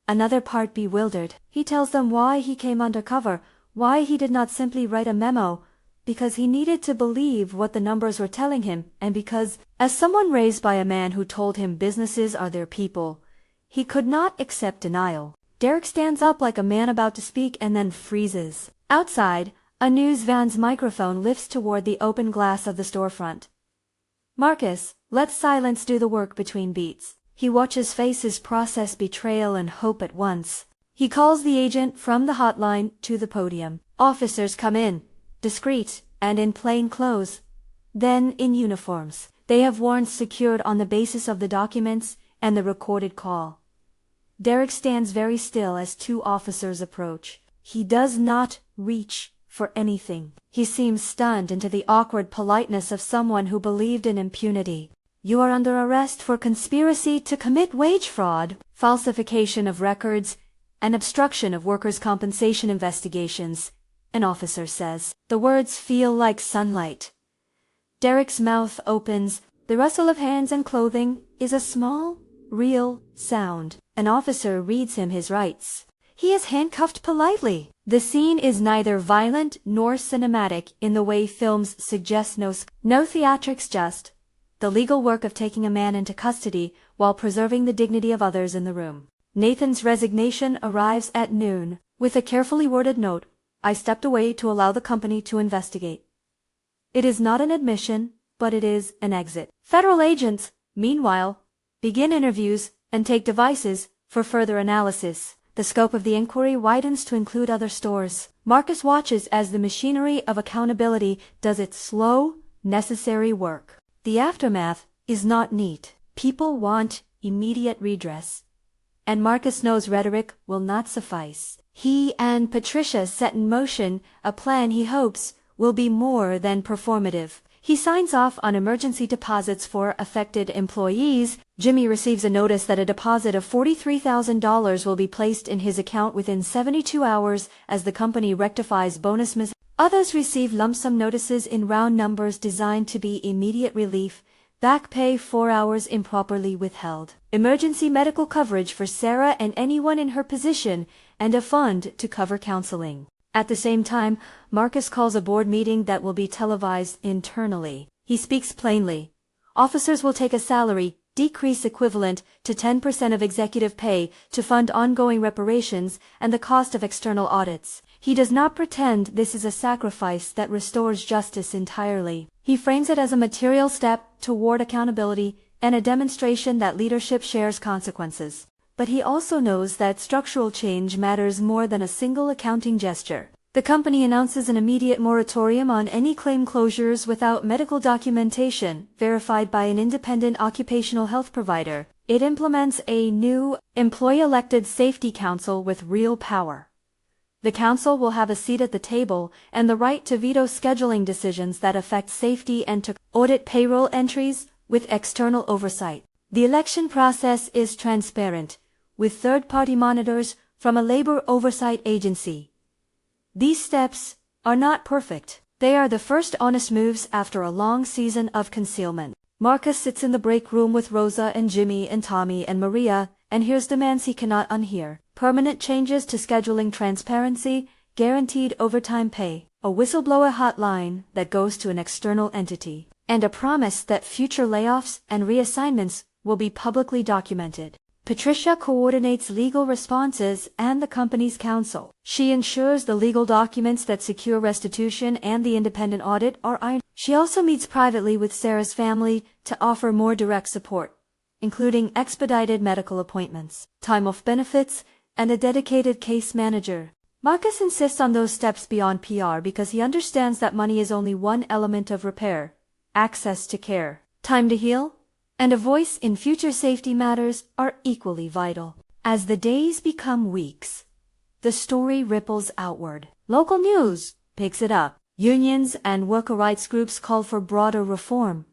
another part bewildered. He tells them why he came undercover, why he did not simply write a memo, because he needed to believe what the numbers were telling him, and because, as someone raised by a man who told him businesses are their people, he could not accept denial. Derek stands up like a man about to speak and then freezes. Outside, a news van's microphone lifts toward the open glass of the storefront. "Marcus, let silence do the work between beats." He watches faces process betrayal and hope at once. He calls the agent from the hotline to the podium. Officers come in, discreet and in plain clothes, then in uniforms. They have warrants secured on the basis of the documents and the recorded call. Derek stands very still as two officers approach. He does not reach for anything. He seems stunned into the awkward politeness of someone who believed in impunity. You are under arrest for conspiracy to commit wage fraud, falsification of records, and obstruction of workers' compensation investigations, an officer says. The words feel like sunlight. Derek's mouth opens. The rustle of hands and clothing is a small, real sound. An officer reads him his rights. He is handcuffed politely. The scene is neither violent nor cinematic in the way films suggest. No theatrics, just the legal work of taking a man into custody while preserving the dignity of others in the room. Nathan's resignation arrives at noon. With a carefully worded note, I stepped away to allow the company to investigate. It is not an admission, but it is an exit. Federal agents, meanwhile, begin interviews and take devices for further analysis. The scope of the inquiry widens to include other stores. Marcus watches as the machinery of accountability does its slow, necessary work. The aftermath is not neat. People want immediate redress. And Marcus knows rhetoric will not suffice. He and Patricia set in motion a plan he hopes will be more than performative. He signs off on emergency deposits for affected employees. Jimmy receives a notice that a deposit of $43,000 will be placed in his account within 72 hours as the company rectifies bonus mistakes. Others receive lump sum notices in round numbers designed to be immediate relief, back pay 4 hours improperly withheld, emergency medical coverage for Sarah and anyone in her position, and a fund to cover counseling. At the same time, Marcus calls a board meeting that will be televised internally. He speaks plainly. Officers will take a salary decrease equivalent to 10% of executive pay to fund ongoing reparations and the cost of external audits. He does not pretend this is a sacrifice that restores justice entirely. He frames it as a material step toward accountability and a demonstration that leadership shares consequences. But he also knows that structural change matters more than a single accounting gesture. The company announces an immediate moratorium on any claim closures without medical documentation verified by an independent occupational health provider. It implements a new employee-elected safety council with real power. The council will have a seat at the table and the right to veto scheduling decisions that affect safety and to audit payroll entries with external oversight. The election process is transparent, with third-party monitors from a labor oversight agency. These steps are not perfect. They are the first honest moves after a long season of concealment. Marcus sits in the break room with Rosa and Jimmy and Tommy and Maria and hears demands he cannot unhear. Permanent changes to scheduling, transparency, guaranteed overtime pay, a whistleblower hotline that goes to an external entity, and a promise that future layoffs and reassignments will be publicly documented. Patricia coordinates legal responses and the company's counsel. She ensures the legal documents that secure restitution and the independent audit are ironed. She also meets privately with Sarah's family to offer more direct support, including expedited medical appointments, time-off benefits, and a dedicated case manager. Marcus insists on those steps beyond PR because he understands that money is only one element of repair. Access to care, time to heal, and a voice in future safety matters are equally vital. As the days become weeks, the story ripples outward. Local news picks it up. Unions and worker rights groups call for broader reform.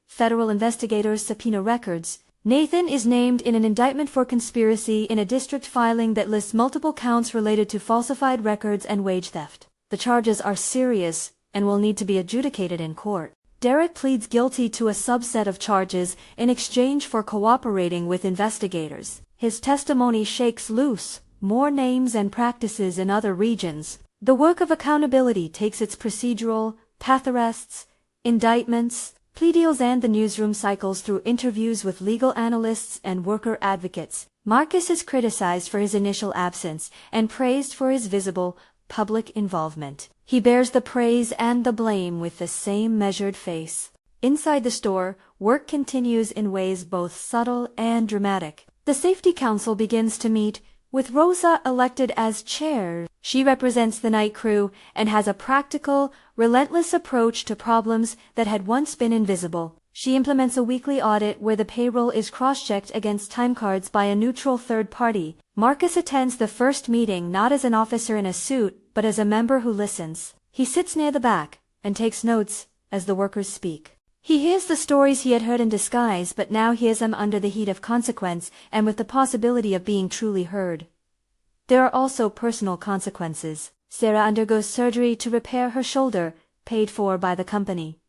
Federal investigators subpoena records. Nathan is named in an indictment for conspiracy in a district filing that lists multiple counts related to falsified records and wage theft. The charges are serious and will need to be adjudicated in court. Derek pleads guilty to a subset of charges in exchange for cooperating with investigators. His testimony shakes loose more names and practices in other regions. The work of accountability takes its procedural, path arrests, indictments, plea deals and the newsroom cycles through interviews with legal analysts and worker advocates. Marcus is criticized for his initial absence and praised for his visible, public involvement. He bears the praise and the blame with the same measured face. Inside the store, work continues in ways both subtle and dramatic. The safety council begins to meet, with Rosa elected as chair. She represents the night crew and has a practical, relentless approach to problems that had once been invisible. She implements a weekly audit where the payroll is cross-checked against timecards by a neutral third party. Marcus attends the first meeting not as an officer in a suit, but as a member who listens. He sits near the back and takes notes as the workers speak. He hears the stories he had heard in disguise, but now hears them under the heat of consequence and with the possibility of being truly heard. There are also personal consequences. Sarah undergoes surgery to repair her shoulder, paid for by the company.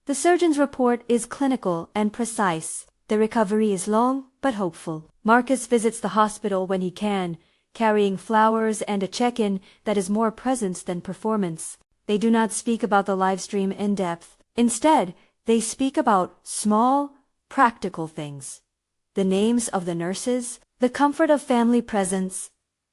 The surgeon's report is clinical and precise. The recovery is long, but hopeful. Marcus visits the hospital when he can, carrying flowers and a check-in that is more presence than performance. They do not speak about the live stream in depth. Instead, they speak about small, practical things. The names of the nurses, the comfort of family presence,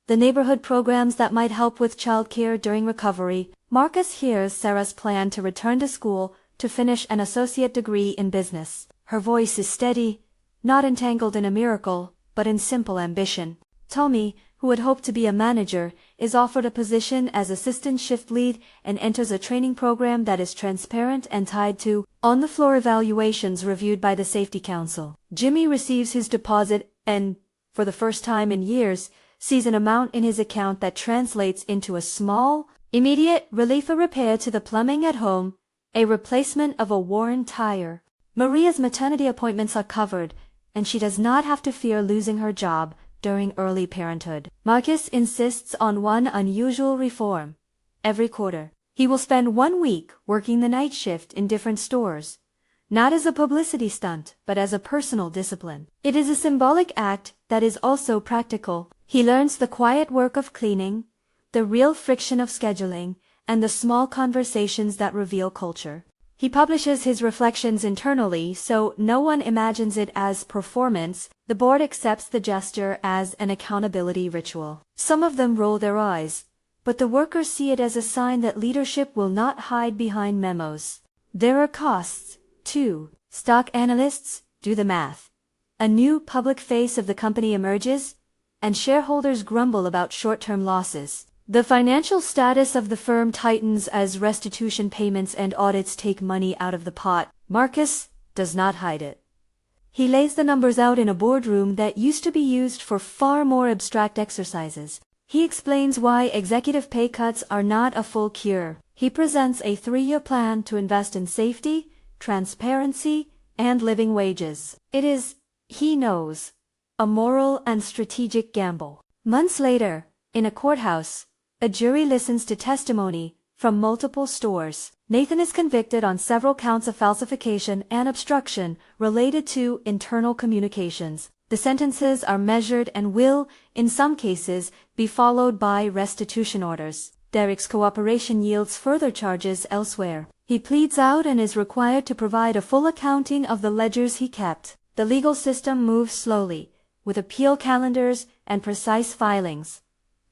the neighborhood programs that might help with childcare during recovery. Marcus hears Sarah's plan to return to school to finish an associate degree in business. Her voice is steady, not entangled in a miracle, but in simple ambition. Tommy, who had hoped to be a manager, is offered a position as assistant shift lead and enters a training program that is transparent and tied to on-the-floor evaluations reviewed by the safety council. Jimmy receives his deposit and, for the first time in years, sees an amount in his account that translates into a small, immediate relief: a repair to the plumbing at home, a replacement of a worn tire. Maria's maternity appointments are covered, and she does not have to fear losing her job during early parenthood. Marcus insists on one unusual reform. Every quarter, he will spend 1 week working the night shift in different stores, not as a publicity stunt, but as a personal discipline. It is a symbolic act that is also practical. He learns the quiet work of cleaning, the real friction of scheduling, and the small conversations that reveal culture. He publishes his reflections internally so no one imagines it as performance. The board accepts the gesture as an accountability ritual. Some of them roll their eyes, but the workers see it as a sign that leadership will not hide behind memos. There are costs, too. Stock analysts do the math. A new public face of the company emerges, and shareholders grumble about short-term losses. The financial status of the firm tightens as restitution payments and audits take money out of the pot. Marcus does not hide it. He lays the numbers out in a boardroom that used to be used for far more abstract exercises. He explains why executive pay cuts are not a full cure. He presents a 3-year plan to invest in safety, transparency, and living wages. It is, he knows, a moral and strategic gamble. Months later, in a courthouse, a jury listens to testimony from multiple stores. Nathan is convicted on several counts of falsification and obstruction related to internal communications. The sentences are measured and will, in some cases, be followed by restitution orders. Derek's cooperation yields further charges elsewhere. He pleads out and is required to provide a full accounting of the ledgers he kept. The legal system moves slowly, with appeal calendars and precise filings.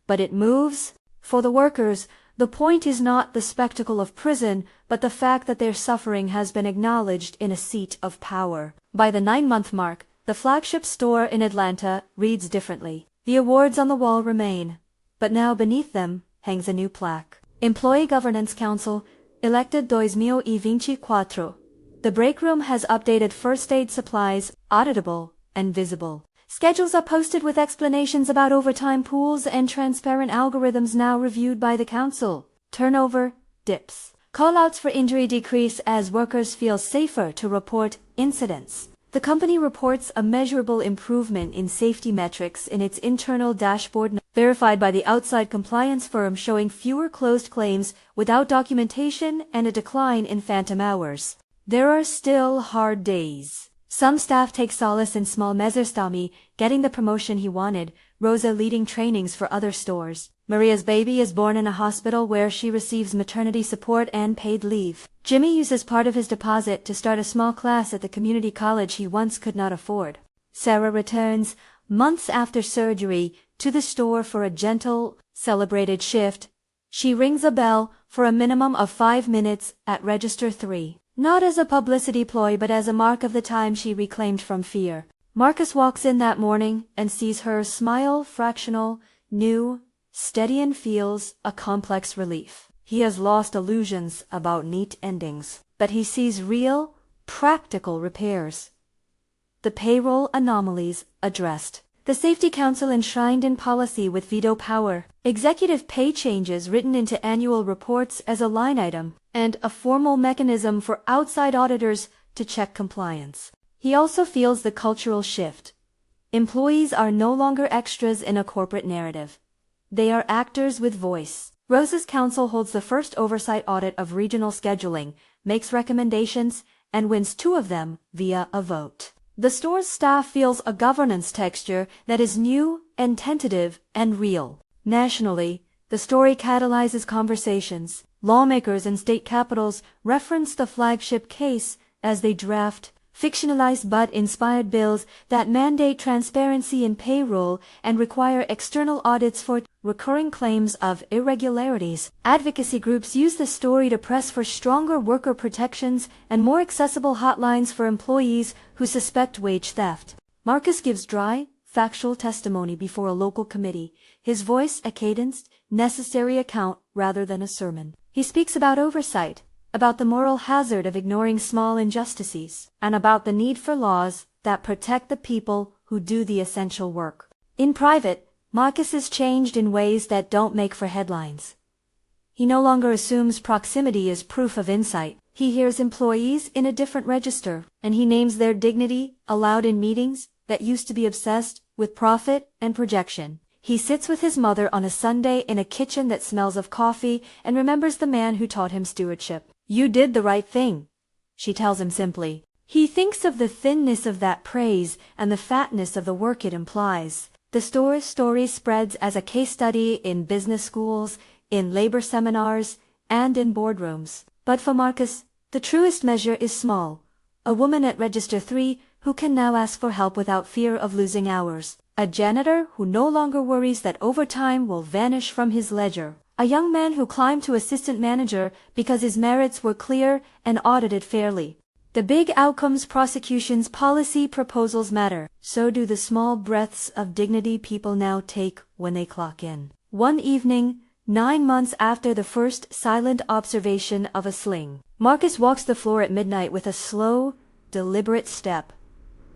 But it moves. For the workers, the point is not the spectacle of prison, but the fact that their suffering has been acknowledged in a seat of power. By the 9-month mark, the flagship store in Atlanta reads differently. The awards on the wall remain, but now beneath them hangs a new plaque. Employee Governance Council, elected 2024. The break room has updated first aid supplies, auditable and visible. Schedules are posted with explanations about overtime pools and transparent algorithms now reviewed by the council. Turnover dips. Callouts for injury decrease as workers feel safer to report incidents. The company reports a measurable improvement in safety metrics in its internal dashboard, verified by the outside compliance firm, showing fewer closed claims without documentation and a decline in phantom hours. There are still hard days. Some staff take solace in small measures. Tommy getting the promotion he wanted, Rosa leading trainings for other stores. Maria's baby is born in a hospital where she receives maternity support and paid leave. Jimmy uses part of his deposit to start a small class at the community college he once could not afford. Sarah returns, months after surgery, to the store for a gentle, celebrated shift. She rings a bell for a minimum of 5 minutes at register 3. not as a publicity ploy but as a mark of the time she reclaimed from fear. Marcus walks in that morning and sees her smile, fractional, new, steady, and feels a complex relief. He has lost illusions about neat endings, but he sees real, practical repairs. The payroll anomalies addressed. The Safety Council enshrined in policy with veto power. Executive pay changes written into annual reports as a line item, and a formal mechanism for outside auditors to check compliance. He also feels the cultural shift. Employees are no longer extras in a corporate narrative. They are actors with voice. Rosa's council holds the first oversight audit of regional scheduling, makes recommendations, and wins 2 of them via a vote. The store's staff feels a governance texture that is new and tentative and real. Nationally, the story catalyzes conversations. Lawmakers in state capitals reference the flagship case as they draft fictionalized but inspired bills that mandate transparency in payroll and require external audits for recurring claims of irregularities. Advocacy groups use the story to press for stronger worker protections and more accessible hotlines for employees who suspect wage theft. Marcus gives dry, factual testimony before a local committee, his voice a cadenced, necessary account rather than a sermon. He speaks about oversight, about the moral hazard of ignoring small injustices, and about the need for laws that protect the people who do the essential work. In private, Marcus is changed in ways that don't make for headlines. He no longer assumes proximity as proof of insight. He hears employees in a different register, and he names their dignity aloud in meetings that used to be obsessed with profit and projection. He sits with his mother on a Sunday in a kitchen that smells of coffee and remembers the man who taught him stewardship. "You did the right thing," she tells him simply. He thinks of the thinness of that praise and the fatness of the work it implies. The store's story spreads as a case study in business schools, in labor seminars, and in boardrooms. But for Marcus, the truest measure is small. A woman at Register 3 who can now ask for help without fear of losing hours. A janitor who no longer worries that overtime will vanish from his ledger. A young man who climbed to assistant manager because his merits were clear and audited fairly. The big outcomes prosecution's policy proposals matter. So do the small breaths of dignity people now take when they clock in. One evening, 9 months after the first silent observation of a sling, Marcus walks the floor at midnight with a slow, deliberate step.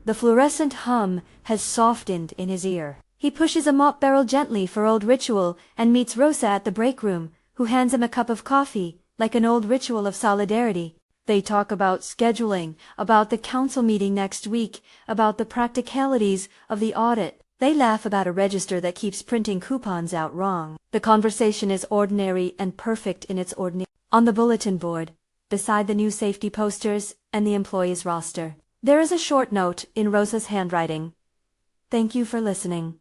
The fluorescent hum has softened in his ear. He pushes a mop barrel gently for old ritual and meets Rosa at the break room, who hands him a cup of coffee, like an old ritual of solidarity. They talk about scheduling, about the council meeting next week, about the practicalities of the audit. They laugh about a register that keeps printing coupons out wrong. The conversation is ordinary and perfect in its ordinary. On the bulletin board, beside the new safety posters and the employees' roster, there is a short note in Rosa's handwriting. "Thank you for listening."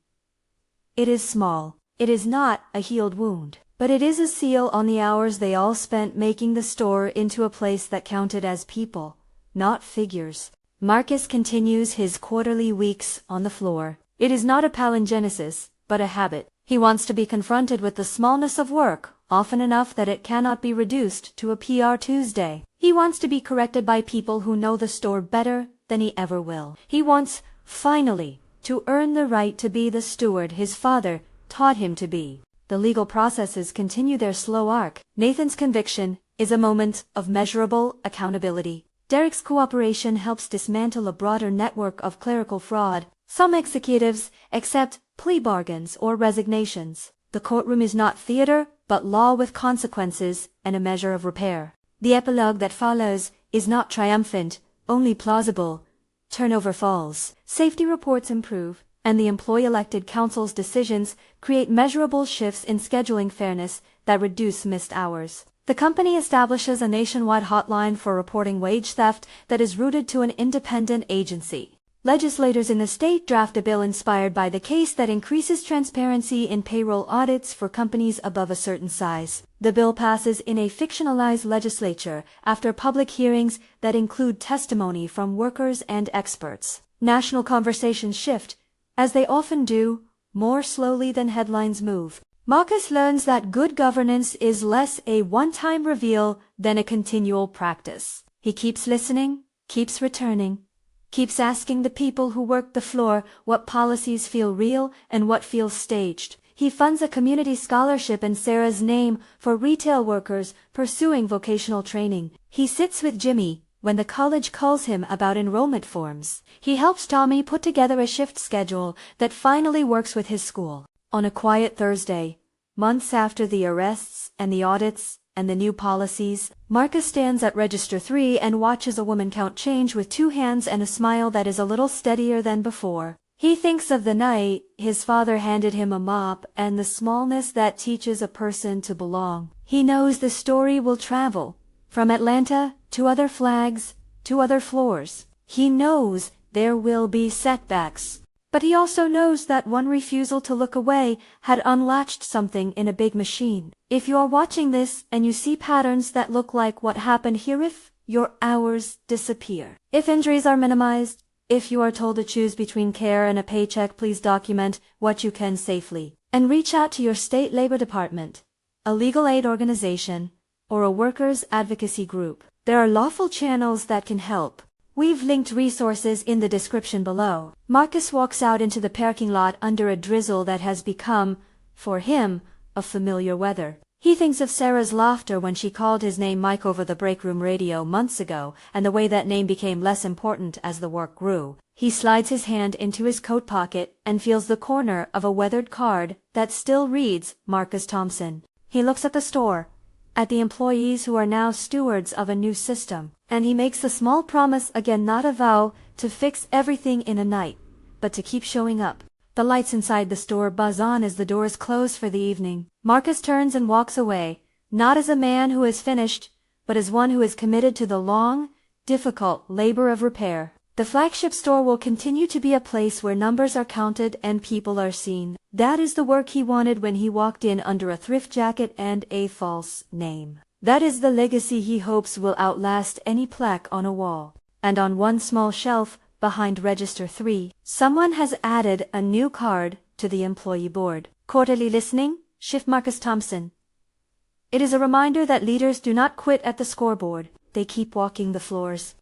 It is small. It is not a healed wound, but it is a seal on the hours they all spent making the store into a place that counted as people, not figures. Marcus continues his quarterly weeks on the floor. It is not a palingenesis, but a habit. He wants to be confronted with the smallness of work, often enough that it cannot be reduced to a PR Tuesday. He wants to be corrected by people who know the store better than he ever will. He wants, finally, to earn the right to be the steward his father taught him to be. The legal processes continue their slow arc. Nathan's conviction is a moment of measurable accountability. Derek's cooperation helps dismantle a broader network of clerical fraud. Some executives accept plea bargains or resignations. The courtroom is not theater, but law with consequences and a measure of repair. The epilogue that follows is not triumphant, only plausible. Turnover falls, safety reports improve, and the employee-elected council's decisions create measurable shifts in scheduling fairness that reduce missed hours. The company establishes a nationwide hotline for reporting wage theft that is rooted to an independent agency. Legislators in the state draft a bill inspired by the case that increases transparency in payroll audits for companies above a certain size. The bill passes in a fictionalized legislature after public hearings that include testimony from workers and experts. National conversations shift, as they often do, more slowly than headlines move. Marcus learns that good governance is less a one-time reveal than a continual practice. He keeps listening, keeps returning, keeps asking the people who work the floor what policies feel real and what feels staged. He funds a community scholarship in Sarah's name for retail workers pursuing vocational training. He sits with Jimmy when the college calls him about enrollment forms. He helps Tommy put together a shift schedule that finally works with his school. On a quiet Thursday, months after the arrests and the audits and the new policies, Marcus stands at Register 3 and watches a woman count change with 2 hands and a smile that is a little steadier than before. He thinks of the night his father handed him a mop and the smallness that teaches a person to belong. He knows the story will travel from Atlanta to other flags to other floors. He knows there will be setbacks. But he also knows that one refusal to look away had unlatched something in a big machine. If you are watching this and you see patterns that look like what happened here, if your hours disappear, if injuries are minimized, if you are told to choose between care and a paycheck, please document what you can safely and reach out to your state labor department, a legal aid organization, or a workers' advocacy group. There are lawful channels that can help. We've linked resources in the description below. Marcus walks out into the parking lot under a drizzle that has become, for him, a familiar weather. He thinks of Sarah's laughter when she called his name Mike over the break room radio months ago, and the way that name became less important as the work grew. He slides his hand into his coat pocket and feels the corner of a weathered card that still reads Marcus Thompson. He looks at the store, at the employees who are now stewards of a new system, and he makes a small promise, again not a vow, to fix everything in a night, but to keep showing up. The lights inside the store buzz on as the doors close for the evening. Marcus turns and walks away, not as a man who is finished, but as one who is committed to the long, difficult labor of repair. The flagship store will continue to be a place where numbers are counted and people are seen. That is the work he wanted when he walked in under a thrift jacket and a false name. That is the legacy he hopes will outlast any plaque on a wall. And on one small shelf, behind Register 3, someone has added a new card to the employee board. Quarterly listening, Shift Marcus Thompson. It is a reminder that leaders do not quit at the scoreboard. They keep walking the floors.